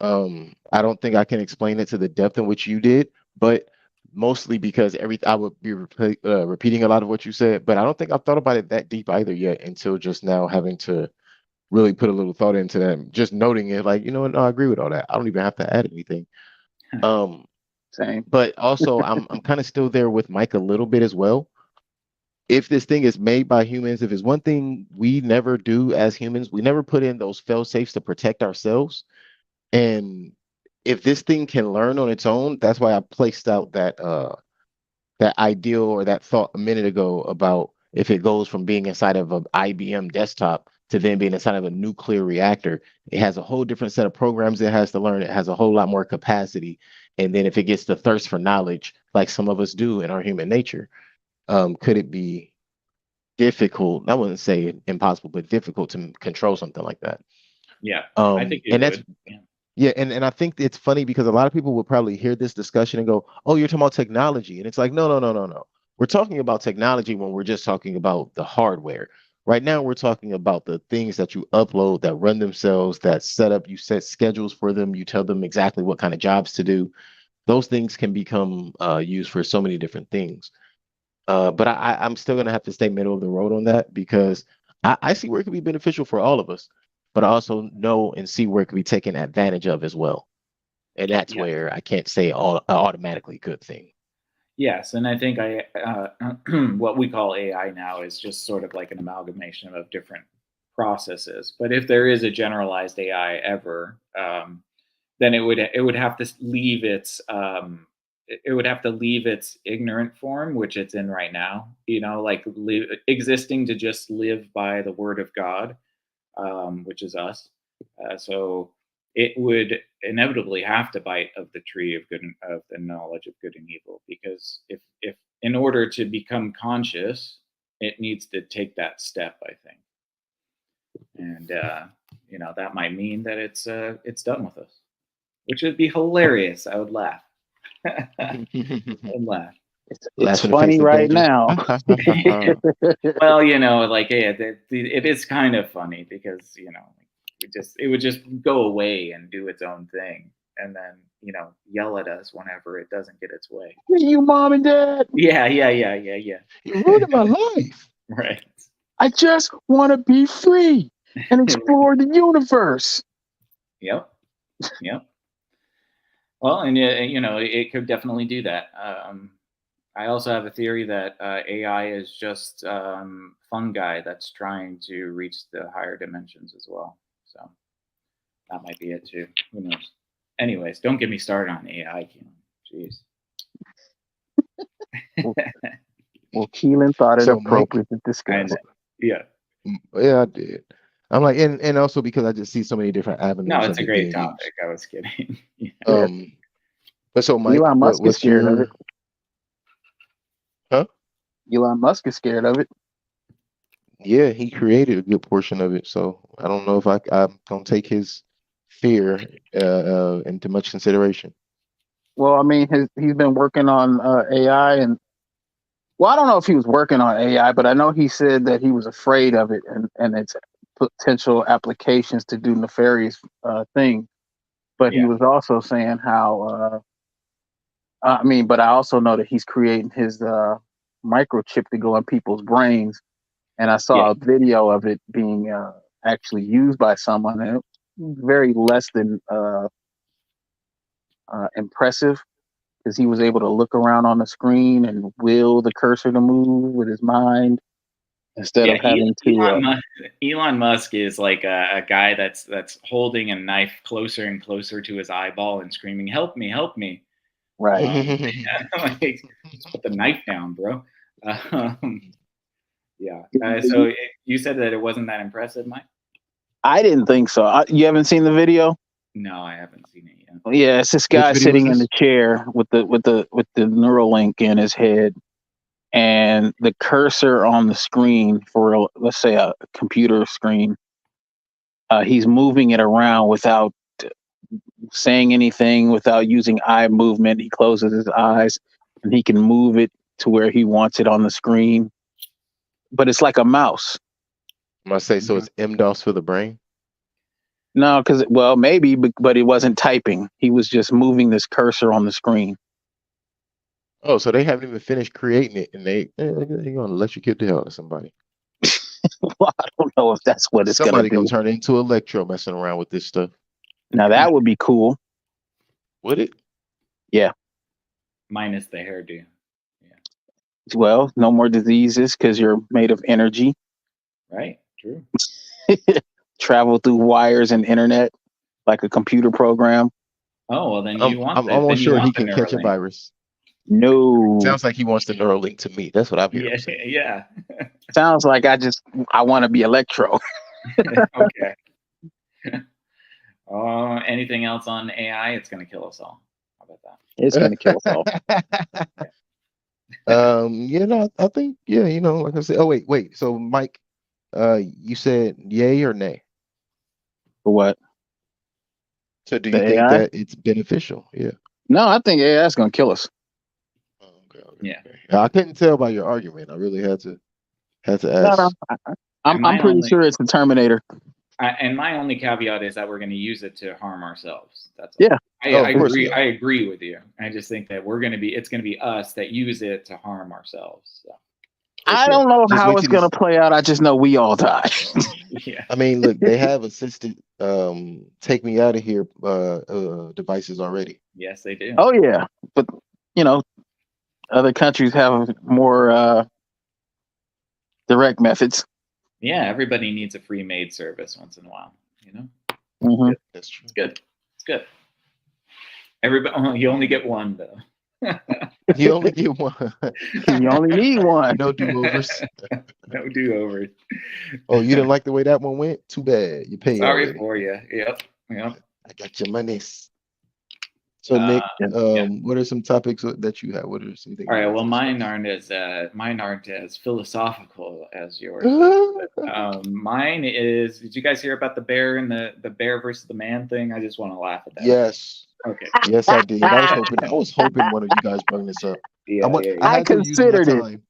B: I don't think I can explain it to the depth in which you did, but mostly because I would be repeating a lot of what you said, but I don't think I've thought about it that deep either yet until just now, having to really put a little thought into that. Just noting it, like, no, I agree with all that. I don't even have to add anything.
C: Same.
B: But also, I'm kind of still there with Mike a little bit as well. If this thing is made by humans, if it's one thing we never do as humans, we never put in those fail safes to protect ourselves. And if this thing can learn on its own, that's why I placed out that ideal or that thought a minute ago about if it goes from being inside of an IBM desktop to then being inside of a nuclear reactor, it has a whole different set of programs it has to learn. It has a whole lot more capacity. And then if it gets the thirst for knowledge, like some of us do in our human nature, could it be difficult? I wouldn't say impossible, but difficult to control something like that.
A: Yeah, I think it would.
B: Yeah, and I think it's funny because a lot of people will probably hear this discussion and go, "Oh, you're talking about technology," and it's like, no. We're talking about technology when we're just talking about the hardware. Right now, we're talking about the things that you upload that run themselves, that set up. You set schedules for them. You tell them exactly what kind of jobs to do. Those things can become used for so many different things. But I'm still going to have to stay middle of the road on that because I see where it could be beneficial for all of us, but I also know and see where it could be taken advantage of as well. And that's where I can't say automatically good thing.
A: Yes, and I think what we call AI now is just sort of like an amalgamation of different processes. But if there is a generalized AI ever, then it would have to leave its ignorant form, which it's in right now. Like existing to just live by the word of God, which is us. So it would inevitably have to bite of the tree of the knowledge of good and evil, because if in order to become conscious, it needs to take that step, I think. And that might mean that it's done with us, which would be hilarious. I would laugh. I'd laugh.
C: It's funny right now.
A: Well, it is kind of funny because it would just go away and do its own thing, and then yell at us whenever it doesn't get its way.
C: You, mom and dad.
A: Yeah.
B: You're ruining my life.
A: Right.
C: I just want to be free and explore the universe.
A: Yep. Well, and it could definitely do that. I also have a theory that AI is just fungi that's trying to reach the higher dimensions as well. So that might be it too. Who knows? Anyways, don't get me started on AI, Keelan. Jeez.
C: Well, Keelan thought it
B: So, Mike,
C: appropriate to discuss.
A: Yeah.
B: yeah, I did. I'm like, and also because I just see so many different avenues.
A: No, it's
B: of
A: a
B: it
A: great
B: being
A: topic.
B: used.
A: I was kidding. Yeah.
B: But so, Mike,
C: Elon Musk is
B: what's
C: scared of
B: your
C: it.
B: huh?
C: Elon Musk is scared of it.
B: Yeah, he created a good portion of it, so I don't know if I'm gonna take his fear into much consideration.
C: Well, I mean, he's been working on AI, and well, I don't know if he was working on AI, but I know he said that he was afraid of it and its potential applications to do nefarious things. But he
A: Yeah.
C: was also saying how, I mean, but I also know that he's creating his microchip to go in people's brains. And I saw
A: Yeah.
C: a video of it being actually used by someone, and it was very less than impressive because he was able to look around on the screen and will the cursor to move with his mind instead of having to.
A: Elon Musk is like a guy that's holding a knife closer and closer to his eyeball and screaming, "Help me! Help me!"
C: Right.
A: Like, just put the knife down, bro. Yeah. So you said that it wasn't that impressive, Mike?
C: I didn't think so. You haven't seen the video?
A: No, I haven't seen it yet.
C: Yeah, it's this
B: Which
C: guy
B: video was
C: sitting in the
B: this?
C: chair with the Neuralink in his head, and the cursor on the screen for, let's say, a computer screen. He's moving it around without saying anything, without using eye movement. He closes his eyes and he can move it to where he wants it on the screen. But it's like a mouse.
B: I must say, so it's MDOS for the brain.
C: No, because, well, maybe, but it wasn't typing. He was just moving this cursor on the screen.
B: Oh, so they haven't even finished creating it, and they're gonna electrocute the hell out of somebody.
C: Well, I don't know if that's what it's
B: Somebody
C: gonna
B: gonna
C: do.
B: turn into Electro messing around with this stuff.
C: Now that would be cool.
B: Would it?
C: Yeah.
A: Minus the hairdo. Yeah.
C: Well, no more diseases because you're made of energy.
A: Right. True.
C: Travel through wires and internet like a computer program.
A: Oh well, then
B: I'm almost sure he can catch a virus.
C: No.
B: Sounds like he wants the Neuralink to me. That's what I'm hearing.
A: Yeah.
C: Sounds like I want to be Electro.
A: Okay. Anything else on AI? It's gonna kill us all. How about that?
C: It's gonna kill us all.
B: No, I think, like I said. Oh, wait. So, Mike, you said yay or nay?
C: For what?
B: So, do
C: The
B: you think
C: AI?
B: that it's beneficial? Yeah.
C: No, I think AI is gonna kill us.
B: Okay.
A: Yeah.
B: I couldn't tell by your argument. I really had to ask.
C: No. I'm pretty sure it's the Terminator.
A: And my only caveat is that we're going to use it to harm ourselves. That's
C: all.
A: Yeah. I agree. I agree with you. I just think that it's going to be us that use it to harm ourselves. So.
C: I don't know how it's going to play out. I just know we all die.
A: Yeah.
B: I mean, look, they have assisted take me out of here devices already.
A: Yes, they do.
C: Oh yeah, but other countries have more direct methods.
A: Yeah, everybody needs a free maid service once in a while.
C: Mm-hmm.
B: That's true.
A: It's good. Everybody, you only get one though.
B: You only get one.
C: You only need one.
B: No do-overs.
A: No do-overs.
B: Oh, you didn't like the way that one went? Too bad. You paid.
A: Sorry
B: already.
A: for you. Yep.
B: I got your money. So Nick, what are some topics that you have? What are some things?
A: All right. Well, mine aren't as philosophical as yours. Mine is. Did you guys hear about the bear and the bear versus the man thing? I just want to laugh at that.
B: Yes.
A: Okay.
B: Yes, I did. I was hoping one of you guys bring this up.
C: I considered it.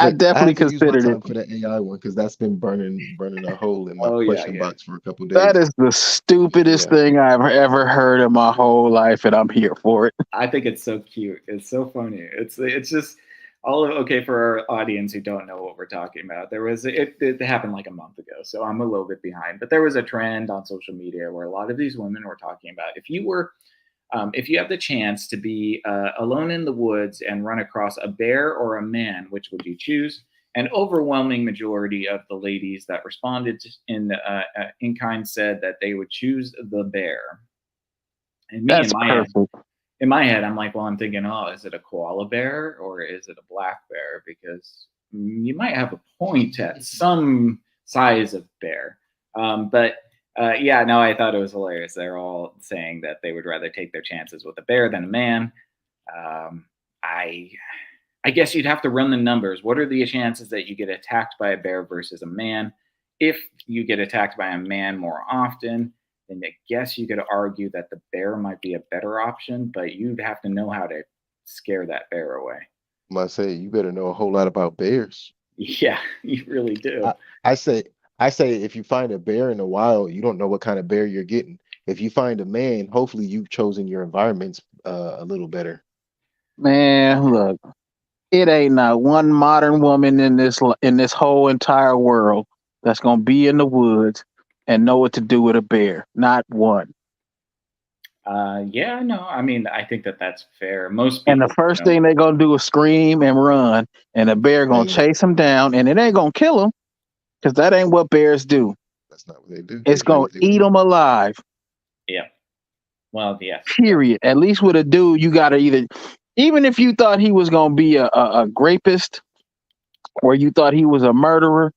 C: I definitely considered it
B: for the AI one because that's been burning a hole in my question box for a couple days.
C: That is the stupidest thing I've ever heard in my whole life, and I'm here for it.
A: I think it's so cute. It's so funny. It's just for our audience who don't know what we're talking about. It happened like a month ago, so I'm a little bit behind. But there was a trend on social media where a lot of these women were talking about if you have the chance to be alone in the woods and run across a bear or a man, which would you choose? An overwhelming majority of the ladies that responded in kind said that they would choose the bear. And me,
C: That's perfect.
A: in my head, I'm like, well, I'm thinking, oh, is it a koala bear or is it a black bear? Because you might have a point at some size of bear. But yeah, no, I thought it was hilarious. They're all saying that they would rather take their chances with a bear than a man. I guess you'd have to run the numbers. What are the chances that you get attacked by a bear versus a man? If you get attacked by a man more often, then I guess you could argue that the bear might be a better option, but you'd have to know how to scare that bear away.
B: I say you better know a whole lot about bears.
A: Yeah, you really do.
B: I say if you find a bear in the wild, you don't know what kind of bear you're getting. If you find a man, hopefully you've chosen your environments a little better.
C: Man, look, it ain't not one modern woman in this whole entire world that's gonna be in the woods and know what to do with a bear. Not one.
A: Yeah, no, I mean, I think that that's fair. Most people,
C: And the first thing they're gonna do is scream and run, and the bear gonna chase them down, and it ain't gonna kill them, because that ain't what bears do.
B: That's not what they do.
C: It's gonna eat them alive.
A: Yeah. Well, yes.
C: Period. At least with a dude, you gotta even if you thought he was gonna be a rapist, or you thought he was a murderer,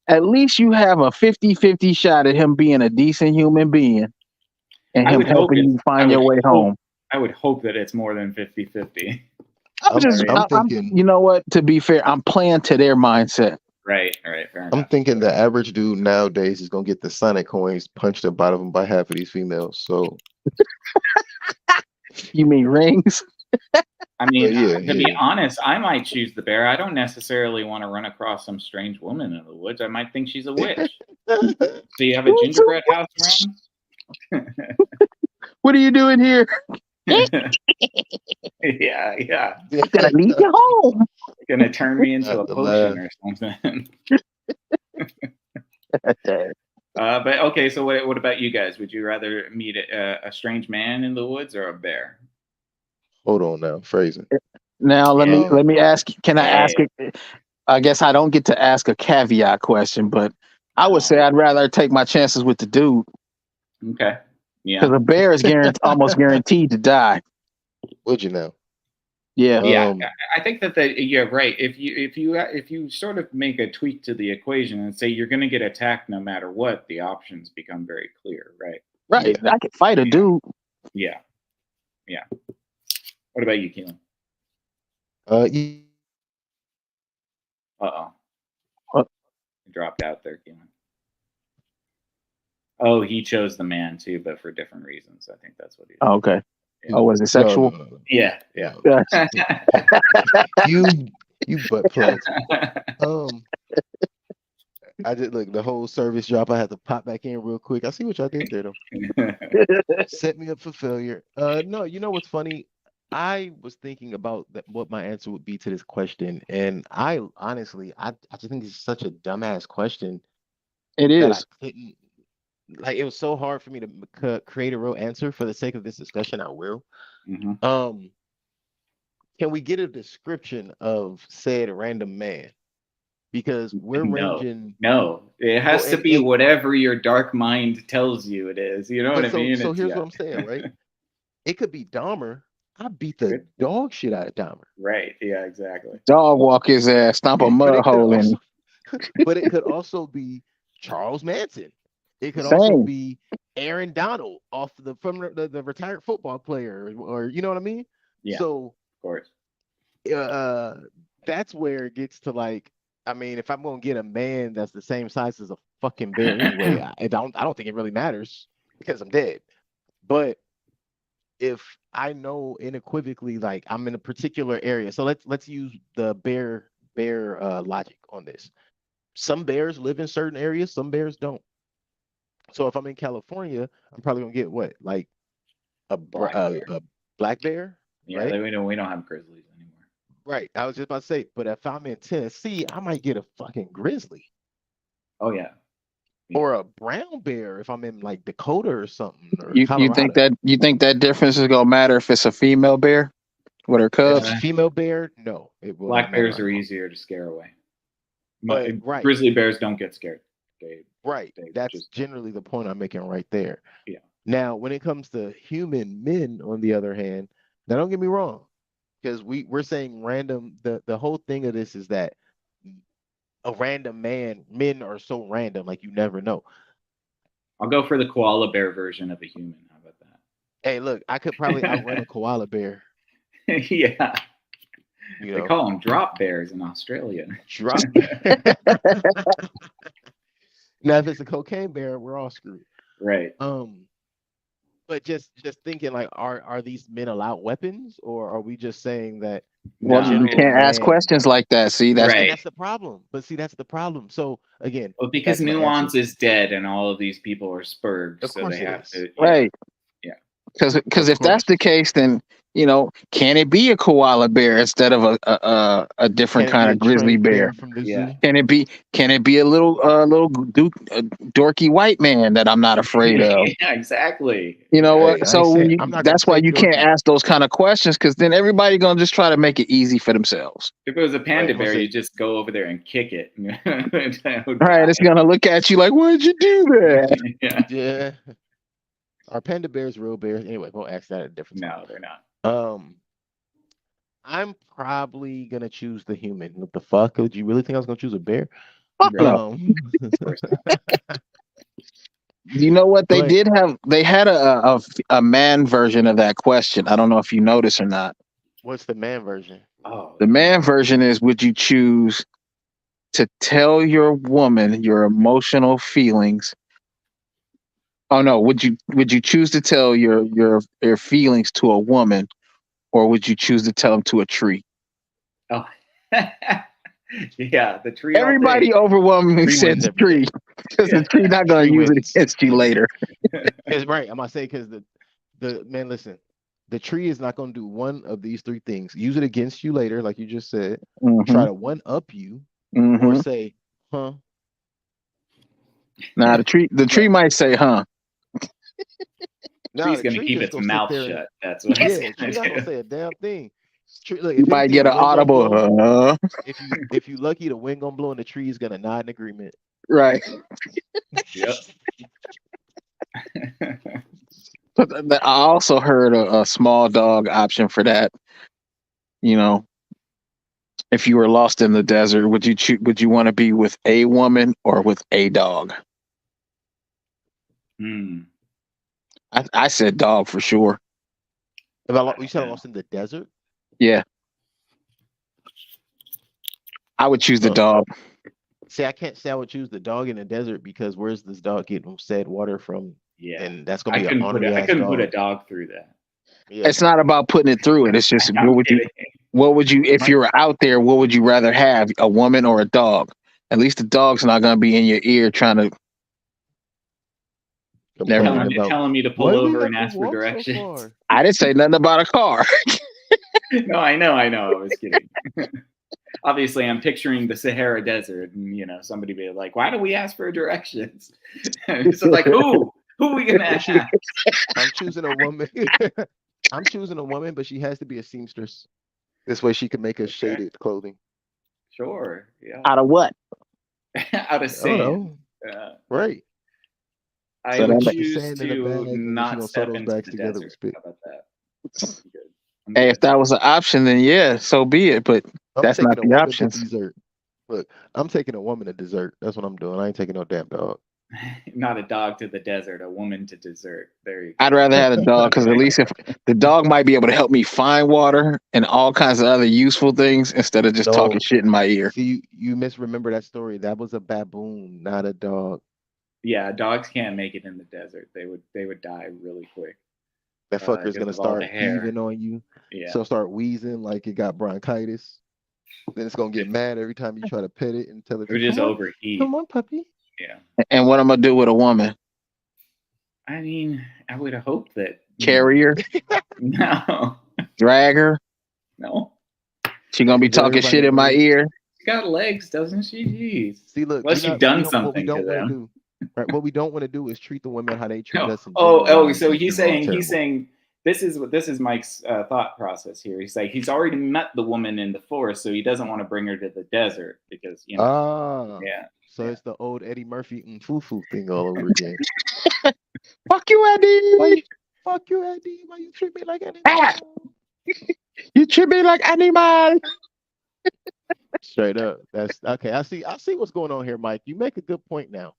C: at least you have a 50-50 shot at him being a decent human being and him helping you find your way home.
A: I would hope that it's more than 50-50.
B: I'm thinking,
C: you know what? To be fair, I'm playing to their mindset.
A: Right, fair enough.
B: I'm thinking the average dude nowadays is gonna get the Sonic coins punched up out of him by half of these females. So
C: you mean rings?
A: I mean, to be honest, I might choose the bear. I don't necessarily want to run across some strange woman in the woods. I might think she's a witch. So you have a gingerbread house around?
C: What are you doing here?
A: Yeah.
C: Gonna lead you home.
A: Gonna turn me into a potion or something. But okay, so what about you guys? Would you rather meet a strange man in the woods or a bear?
B: Hold on now, phrasing.
C: Now let me ask. Can I ask it? I guess I don't get to ask a caveat question, but I would say I'd rather take my chances with the dude.
A: Okay. Yeah.
C: Because a bear is almost guaranteed to die.
B: Would you know?
C: Yeah.
A: Yeah. I think that you're right. If you sort of make a tweak to the equation and say you're going to get attacked no matter what, the options become very clear, right?
C: Right. Yeah. I could fight a dude.
A: Yeah. What about you, Keelan? Uh-oh.
C: What?
A: He dropped out there, Keelan. Oh, he chose the man too, but for different reasons. I think that's what he did.
C: Oh, okay. Yeah. Oh, was it sexual?
B: No.
A: Yeah.
B: you butt plugs. I did look the whole service drop. I had to pop back in real quick. I see what y'all did there though. Set me up for failure. No, you know what's funny? I was thinking about what my answer would be to this question, and I honestly, I just think it's such a dumbass question.
C: It is.
B: It was so hard for me to create a real answer. For the sake of this discussion, I will.
A: Mm-hmm.
B: Can we get a description of said random man? Because we're ranging.
A: No, it has to be whatever your dark mind tells you it is. You know what I mean?
B: So here's what I'm saying, right? It could be Dahmer. I beat the dog shit out of Dahmer.
A: Right. Yeah, exactly.
C: Dog walk his ass, stomp a mud hole in.
B: But it could also be Charles Manson. It could also be Aaron Donald from the retired football player, or you know what I mean?
A: Yeah.
B: So
A: of course.
B: That's where it gets to like. I mean, if I'm gonna get a man that's the same size as a fucking bear anyway, I don't think it really matters because I'm dead. But if I know unequivocally, like I'm in a particular area, so let's use the bear logic on this. Some bears live in certain areas, some bears don't. So if I'm in California, I'm probably gonna get what, like a black bear?
A: Yeah,
B: right?
A: we don't have grizzlies anymore.
B: Right. I was just about to say, but if I'm in Tennessee, I might get a fucking grizzly.
A: Oh yeah.
B: Or a brown bear if I'm in like Dakota or something. Or
C: you think that difference is gonna matter if it's a female bear with her cubs?
B: Female bear? No. It will.
A: Black bears are easier to scare away.
B: But right,
A: Grizzly bears don't get scared.
B: right.
A: They
B: That's
A: just
B: generally the point I'm making right there.
A: Yeah.
B: Now, when it comes to human men, on the other hand, now don't get me wrong, because we're saying random. The whole thing of this is that a random man, men are so random, like you never know.
A: I'll go for the koala bear version of a human. How about
B: Hey, look, I could probably outrun a koala bear.
A: that? Yeah.
B: You
A: They
B: know,
A: call them drop bears in Australia.
B: drop. Now, if it's a cocaine bear, we're all screwed.
A: Right.
B: But just thinking, like, are these men allowed weapons, or are we just saying that
C: Well,
B: the
C: you
B: general
C: can't ask
B: man?
C: questions like that. See, that's
A: Right.
B: And that's the problem. But see, that's the problem. So again,
A: Well, because
B: back to my
A: nuance
B: answer.
A: is dead, and all of these people are spurged,
B: Of
A: so
B: course
A: they
B: it
A: have
B: is.
A: to.
C: right.
A: Yeah.
C: Because
B: Of
C: if that's the
B: course.
C: case, then can it be a koala bear instead of a different
B: Can it be
C: kind
B: a
C: of grizzly
B: trained
C: bear?
B: bear from the
A: Yeah.
B: zoo?
C: Can it be a little dorky white man that I'm not afraid of?
A: Yeah, exactly.
C: You know
B: Hey,
C: what?
B: I ain't
C: So
B: saying I'm not gonna
C: that's why
B: say
C: you can't
B: dorky.
C: ask those kind of questions, because then everybody gonna just try to make it easy for themselves.
A: If it was a
B: Right,
A: panda
B: I'm gonna
A: bear, you
B: say,
A: just go over there and kick it. It would
C: Right?
A: die.
C: It's gonna look at you like, why'd you do that?
A: Yeah.
B: yeah. Are panda bears real bears? Anyway, we'll ask that at a different time.
A: No, they're not.
B: I'm probably gonna choose the human. What the fuck? Would you really think I was gonna choose a bear?
C: Fuck
A: Right.
C: no.
A: Of course not.
C: You know what they
B: But
C: did have? They had a man version of that question. I don't know if you noticed or not.
B: what's the man version?
A: Oh,
C: The man version is: would you choose to tell your woman your emotional feelings? Oh no, would you choose to tell your feelings to a woman, or would you choose to tell them to a tree?
A: oh. Yeah, the tree all
C: Everybody
A: day.
C: overwhelmingly
B: Tree
C: said
B: wins
C: the
B: every
C: tree,
B: day.
C: because the tree not gonna
B: Tree
C: use it
B: wins.
C: against you later.
B: Because right, I'm gonna say because the man, listen, the tree is not gonna do one of these three things. Use it against you later, like you just said. Try
C: Mm-hmm.
B: to one up you, or
C: Mm-hmm.
B: say, huh?
C: Now the tree might say, "Huh."
B: No,
A: Tree's
B: the
A: gonna
B: tree
A: keep
B: just
A: its
B: gonna sit
A: mouth
B: there and
A: shut. That's what it's
B: yeah, the
A: gonna
B: tree not gonna
A: do.
B: say a damn thing. Look,
C: You
B: if
C: might
B: anything,
C: get
B: the
C: an
B: wind gonna blow.
C: audible.
B: If you lucky, the wind gonna blow and the tree is gonna nod in agreement.
C: Right.
A: Yep.
C: But I also heard a small dog option for that. You know, if you were lost in the desert, would you want to be with a woman or with a dog?
A: Hmm.
C: I said dog for sure.
B: You said I lost in the desert?
C: Yeah, I would choose the
B: Huh.
C: dog.
B: See, I can't say I would choose the dog in the desert because where's this dog getting said water from?
A: Yeah.
B: And that's gonna be an ornery
A: I
B: ass
A: couldn't put a
B: dog.
A: dog through that.
B: Yeah.
C: It's not about putting it through it. It's just
A: I'm kidding.
C: if you were out there, what would you rather have, a woman or a dog? At least the dog's not gonna be in your ear trying to. Never
B: Complaining
C: mind.
B: about
A: Telling me to pull
B: why do we
A: over
B: have
A: and
B: to
A: ask for
B: walk so
A: directions.
B: far?
C: I didn't say nothing about a car.
A: No, I know. I was kidding. Obviously, I'm picturing the Sahara Desert, and somebody be like, "Why do we ask for directions?" So like, who are we gonna ask?
B: I'm choosing a woman. I'm choosing a woman, but she has to be a seamstress. This way she can make us shaded clothing.
A: Sure. Yeah.
C: Out of what?
A: Out of
B: I don't
A: sand.
B: know.
C: So
B: Right.
A: I
C: that
A: would
C: makes-
B: The
A: choose
B: sand in a
A: to
B: bag, and then she
A: not
B: gonna sew
A: step
B: those
A: into
B: bags
A: the
B: together
A: desert.
B: with spit.
A: How about that? I'm good. I'm
C: Hey,
A: good.
C: if that was an option, then yeah, so be it. But
B: I'm
C: that's not
B: taking a
C: the
B: woman
C: options.
B: to dessert. Look, I'm taking a woman to dessert. That's what I'm doing. I ain't taking no damn dog.
A: Not a dog to the desert, a woman to dessert. There you go.
C: I'd rather have a dog, because at least if the dog might be able to help me find water and all kinds of other useful things instead of just
B: No.
C: talking shit in my ear.
B: See, you misremember that story. That was a baboon, not a dog.
A: Yeah, dogs can't make it in the desert. They would die really quick.
B: That fucker's
A: because
B: gonna
A: of all the
B: start
A: hair.
B: heaving on you.
A: Yeah.
B: So start wheezing like it got bronchitis. Then it's gonna get mad every time you try to pet it and tell it
A: It would
B: to
A: just
B: come on,
A: overheat.
B: come on, puppy.
A: Yeah.
C: And what I'm gonna do with a woman?
A: I mean, I would hope that
C: Carry her,
A: No.
C: drag her.
A: No.
C: She gonna be
B: Go
C: talking shit
B: everybody
C: in my
B: legs.
C: ear.
A: She got legs, doesn't she? Jeez.
B: See, look,
A: Unless
B: we're
A: you've
B: not-
A: done
B: what we
A: something
B: don't
A: to
B: want to
A: them.
B: do. Right, what we don't want to do is treat the women how they treat
A: No.
B: us in general.
A: Oh,
B: and
A: so
B: be
A: he's
B: terrible.
A: saying this is Mike's thought process here. He's like, he's already met the woman in the forest, so he doesn't want to bring her to the desert because yeah.
B: So it's the old Eddie Murphy and foo thing all over again.
C: Fuck you, Eddie.
B: Fuck you, Eddie. Why you treat me like animal?
C: You treat me like animal.
B: Straight up. That's okay. I see what's going on here, Mike. You make a good point now.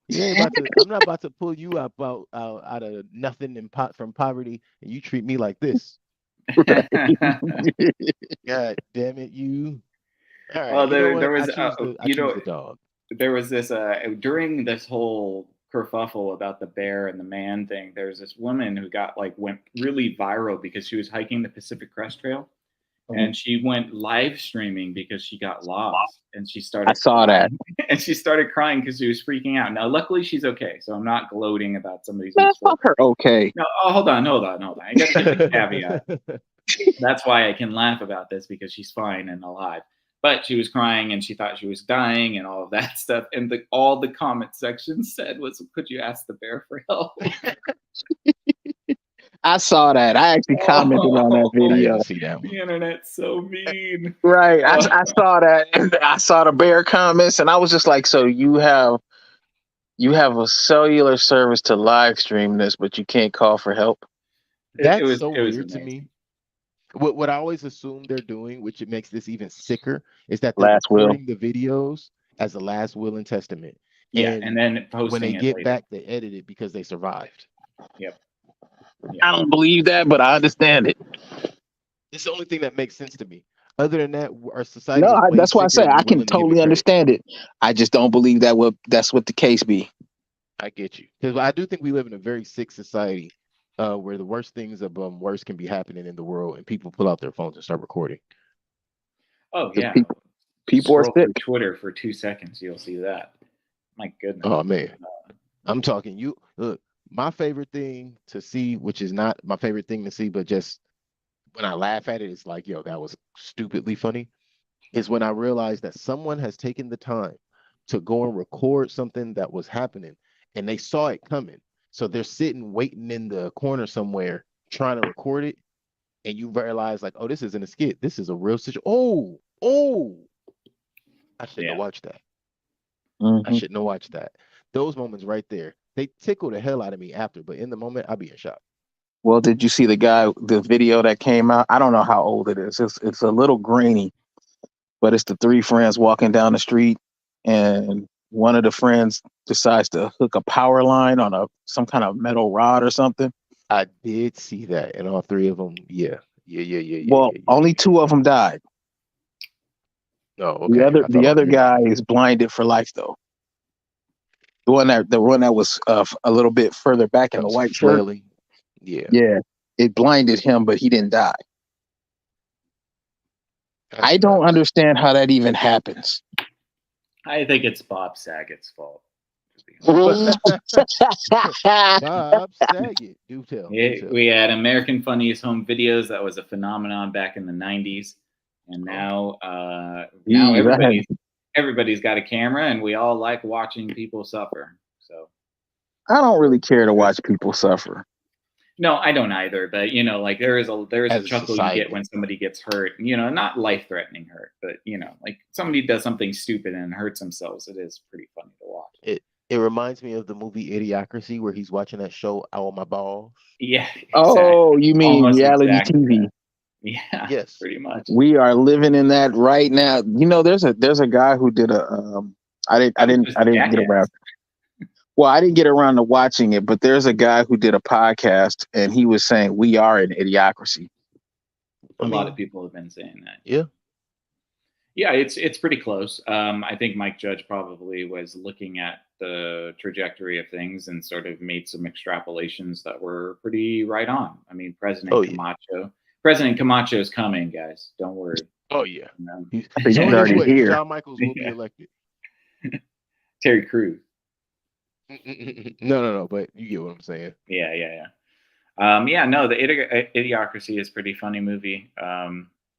B: I'm not about to pull you out of nothing and from poverty, and you treat me like this. God damn it, you. All right.
A: Well, there was
B: I choose the dog.
A: There was this during this whole kerfuffle about the bear and the man thing. There's this woman who went really viral because she was hiking the Pacific Crest Trail. And she went live streaming because she got lost, and she started.
C: I saw that,
A: and she started crying because she was freaking out. Now, luckily, she's okay, so I'm not gloating about somebody's.
C: Fuck her, okay.
A: No, hold on. I guess there's a caveat. That's why I can laugh about this because she's fine and alive. But she was crying and she thought she was dying and all of that stuff. And all the comment section said was, "Could you ask the bear for help?"
C: I saw that. I actually commented on that video.
A: The internet's so mean.
C: Right. I saw that. And I saw the bear comments, and I was just like, so you have a cellular service to live stream this, but you can't call for help?
B: That's so weird to me. What I always assume they're doing, which it makes this even sicker, is that they're recording the videos as a last will and testament.
A: Yeah, and then posting
B: when they get back, they edit it because they survived.
A: Yep.
C: I don't believe that, but I understand it.
B: It's the only thing that makes sense to me. Other than that, our society.
C: No, that's why I say I can totally understand it. I just don't believe that's what the case be.
B: I get you, because I do think we live in a very sick society, where the worst things of worse can be happening in the world, and people pull out their phones and start recording.
A: Oh yeah,
C: people are sick.
A: Twitter for 2 seconds, you'll see that. My goodness.
B: Oh man, I'm talking. You look. My favorite thing to see, which is not my favorite thing to see, but just when I laugh at it, it's like, yo, that was stupidly funny, is when I realize that someone has taken the time to go and record something that was happening and they saw it coming. So they're sitting, waiting in the corner somewhere, trying to record it. And you realize, like, oh, this isn't a skit. This is a real situation. Oh, I shouldn't have watched that. I shouldn't have watched that. Those moments right there. They tickle the hell out of me after, but in the moment, I'll be in shock.
C: Well, did you see the video that came out? I don't know how old it is. It's a little grainy, but it's the three friends walking down the street, and one of the friends decides to hook a power line on some kind of metal rod or something.
B: I did see that, and all three of them, yeah.
C: Well, only two of them died.
B: Oh, okay.
C: The other guy is blinded for life, though. The one that was a little bit further back in the white shirt. Yeah, it blinded him, but he didn't die. I don't understand how that even happens.
A: I think it's Bob Saget's fault.
B: Bob Saget, do tell.
A: We had American Funniest Home Videos. That was a phenomenon back in the 90s, and now everybody's got a camera, and we all like watching people suffer. So
C: I don't really care to watch people suffer.
A: No, I don't either. But like there is a chuckle you get when somebody gets hurt. Not life-threatening hurt, but like somebody does something stupid and hurts themselves. It is pretty funny to watch.
B: It reminds me of the movie Idiocracy, where he's watching that show Out on My Balls.
A: Yeah. Exactly.
C: Oh, you mean almost reality TV?
A: That. Yeah. Yes. Pretty much.
C: We are living in that right now. There's a guy who did a I didn't get around. Well, I didn't get around to watching it, but there's a guy who did a podcast, and he was saying we are in idiocracy.
A: A lot of people have been saying that.
B: Yeah.
A: Yeah, it's pretty close. I think Mike Judge probably was looking at the trajectory of things and sort of made some extrapolations that were pretty right on. I mean, President Camacho is coming, guys. Don't worry.
B: Oh yeah,
C: he's already here.
B: John Michaels will be elected.
A: Terry Crews.
B: No, but you get what I'm saying.
A: Yeah. No, the Idiocracy is a pretty funny movie.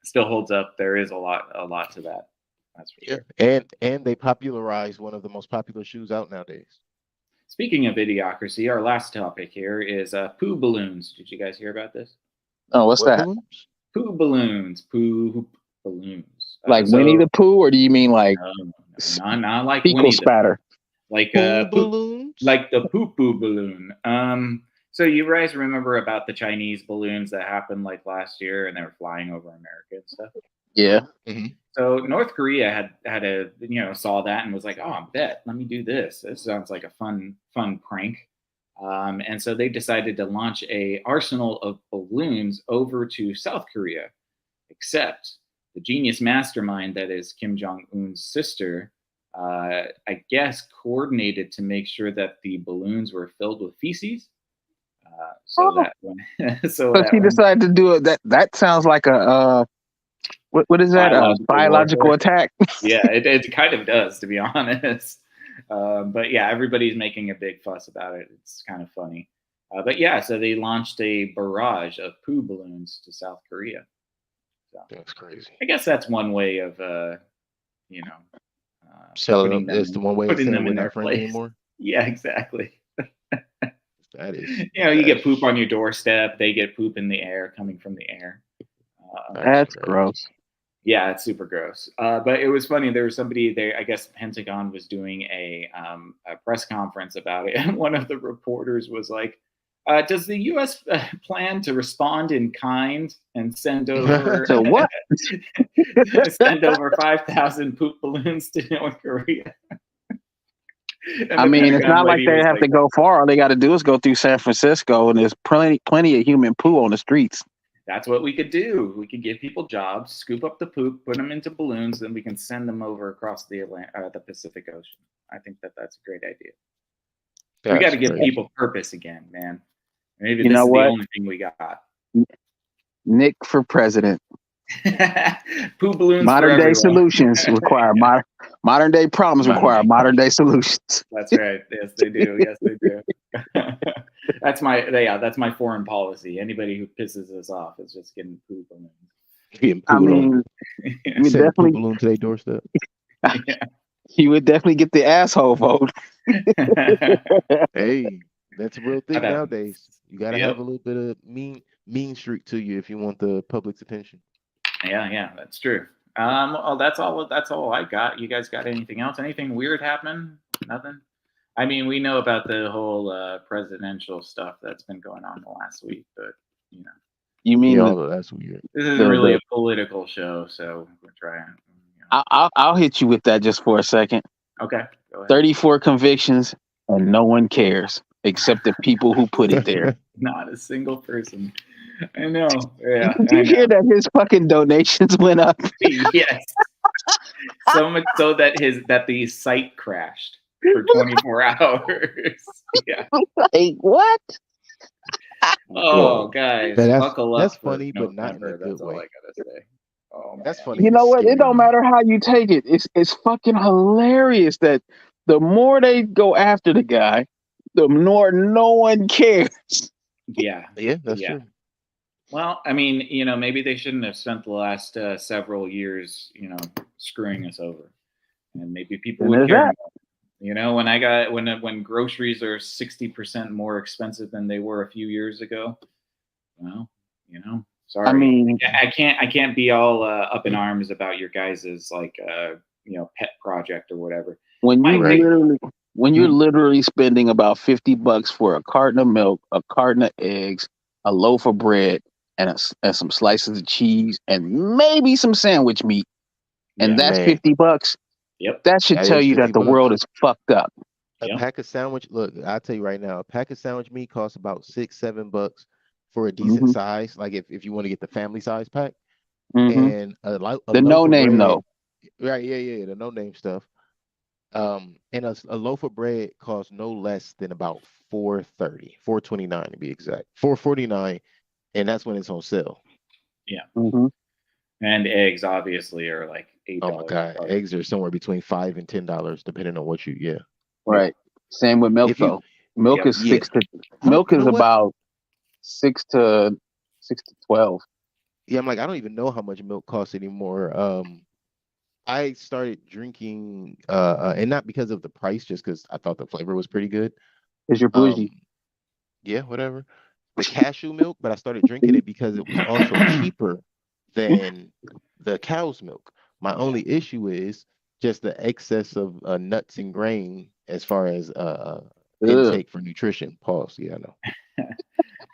A: Still holds up. There is a lot to that. That's for sure.
B: And they popularized one of the most popular shoes out nowadays.
A: Speaking of idiocracy, our last topic here is Poo Balloons. Did you guys hear about this?
C: Oh, what's
B: What
C: that?
B: balloons?
A: Poo Balloons. Poo Balloons.
C: Like Winnie the Pooh, or do you mean like
A: not like
C: fecal
A: Winnie the
C: spatter?
A: like
B: Pool
A: poop,
B: balloons?
A: like the poo balloon. So you guys remember about the Chinese balloons that happened like last year, and they were flying over America and stuff.
C: Yeah.
A: So North Korea had a saw that and was like, oh, I bet, let me do this. This sounds like a fun prank. And so they decided to launch a arsenal of balloons over to South Korea. Except the genius mastermind that is Kim Jong-un's sister, I guess, coordinated to make sure that the balloons were filled with feces. That
C: he decided to do it. That sounds like a what is that? Biological attack?
A: Yeah, it kind of does, to be honest. But yeah, everybody's making a big fuss about it. It's kind of funny. But yeah, so they launched a barrage of poo balloons to South Korea. So,
B: that's crazy.
A: I guess that's one way of
B: selling them. That's the one way of saying we're not friends anymore.
A: Yeah, exactly.
B: That is.
A: You get poop on your doorstep. They get poop in the air coming from the air.
C: That's gross.
A: Yeah, it's super gross. But it was funny. There was somebody there. I guess Pentagon was doing a press conference about it, and one of the reporters was like, "Does the U.S. Plan to respond in kind and send over
C: to what?
A: send over 5,000 poop balloons to North Korea?"
C: I mean, it's not like they have to go far. All they got to do is go through San Francisco, and there's plenty of human poo on the streets.
A: That's what we could do. We could give people jobs, scoop up the poop, put them into balloons, then we can send them over across the Pacific Ocean. I think that's a great idea. We got to give people purpose again, man. Maybe this is the only thing we got.
C: Nick for president.
A: Poo balloons.
C: Modern day solutions require modern day problems require modern day solutions.
A: That's right. Yes, they do. Yes, they do. That's my foreign policy. Anybody who pisses us off is just getting poo balloons.
C: I mean, you definitely
B: balloon to their doorstep.
A: Yeah.
C: You would definitely get the asshole vote.
B: Hey, that's a real thing nowadays. You got to have a little bit of mean streak to you if you want the public's attention.
A: Yeah, that's true. That's all I got. You guys got anything else? Anything weird happening? Nothing. I mean, we know about the whole presidential stuff that's been going on the last week, but
C: you mean
B: that's weird.
A: This isn't really a political show, so we're trying.
C: I'll hit you with that just for a second.
A: Okay, go ahead.
C: 34 convictions, and no one cares except the people who put it there.
A: Not a single person. I know. Yeah.
C: Did you hear that his fucking donations went up?
A: Yes. So much so that the site crashed for 24 hours. Yeah.
C: Like what?
A: Oh, guys, buckle up.
B: That's funny, but not in a good
A: That's
B: way.
A: all I gotta say. Oh,
B: that's funny.
C: You know what? It don't matter how you take it. It's fucking hilarious that the more they go after the guy, the more no one cares.
A: Yeah,
B: that's true.
A: Well, I mean, maybe they shouldn't have spent the last several years, screwing us over, and maybe people would care more. When groceries are 60% more expensive than they were a few years ago, well, sorry.
C: I mean,
A: I can't be all up in arms about your guys's pet project or whatever.
C: When you're literally spending about $50 for a carton of milk, a carton of eggs, a loaf of bread, and some slices of cheese, and maybe some sandwich meat, and that's $50.
A: Yep,
C: that should tell you that the world is fucked up.
B: A pack of sandwich. Look, I'll tell you right now, a pack of sandwich meat costs about $6-7 for a decent size. Like if you want to get the family size pack, and
C: the no name though.
B: Right? Yeah, the no name stuff. And a loaf of bread costs no less than about $4.30, $4.29 to be exact, $4.49, and that's when it's on sale.
A: Yeah. And eggs obviously are like $8.
B: Oh my god, eggs are somewhere between $5 and $10 depending on what you
C: Right. Same with milk though. Milk is milk is about 6 to 12.
B: Yeah, I'm like, I don't even know how much milk costs anymore. I started drinking, and not because of the price, just because I thought the flavor was pretty good.
C: Is your bougie?
B: Yeah, whatever. The cashew milk, but I started drinking it because it was also cheaper than the cow's milk. My only issue is just the excess of nuts and grain as far as
C: Ugh.
B: intake for nutrition. Pause. Yeah, I know.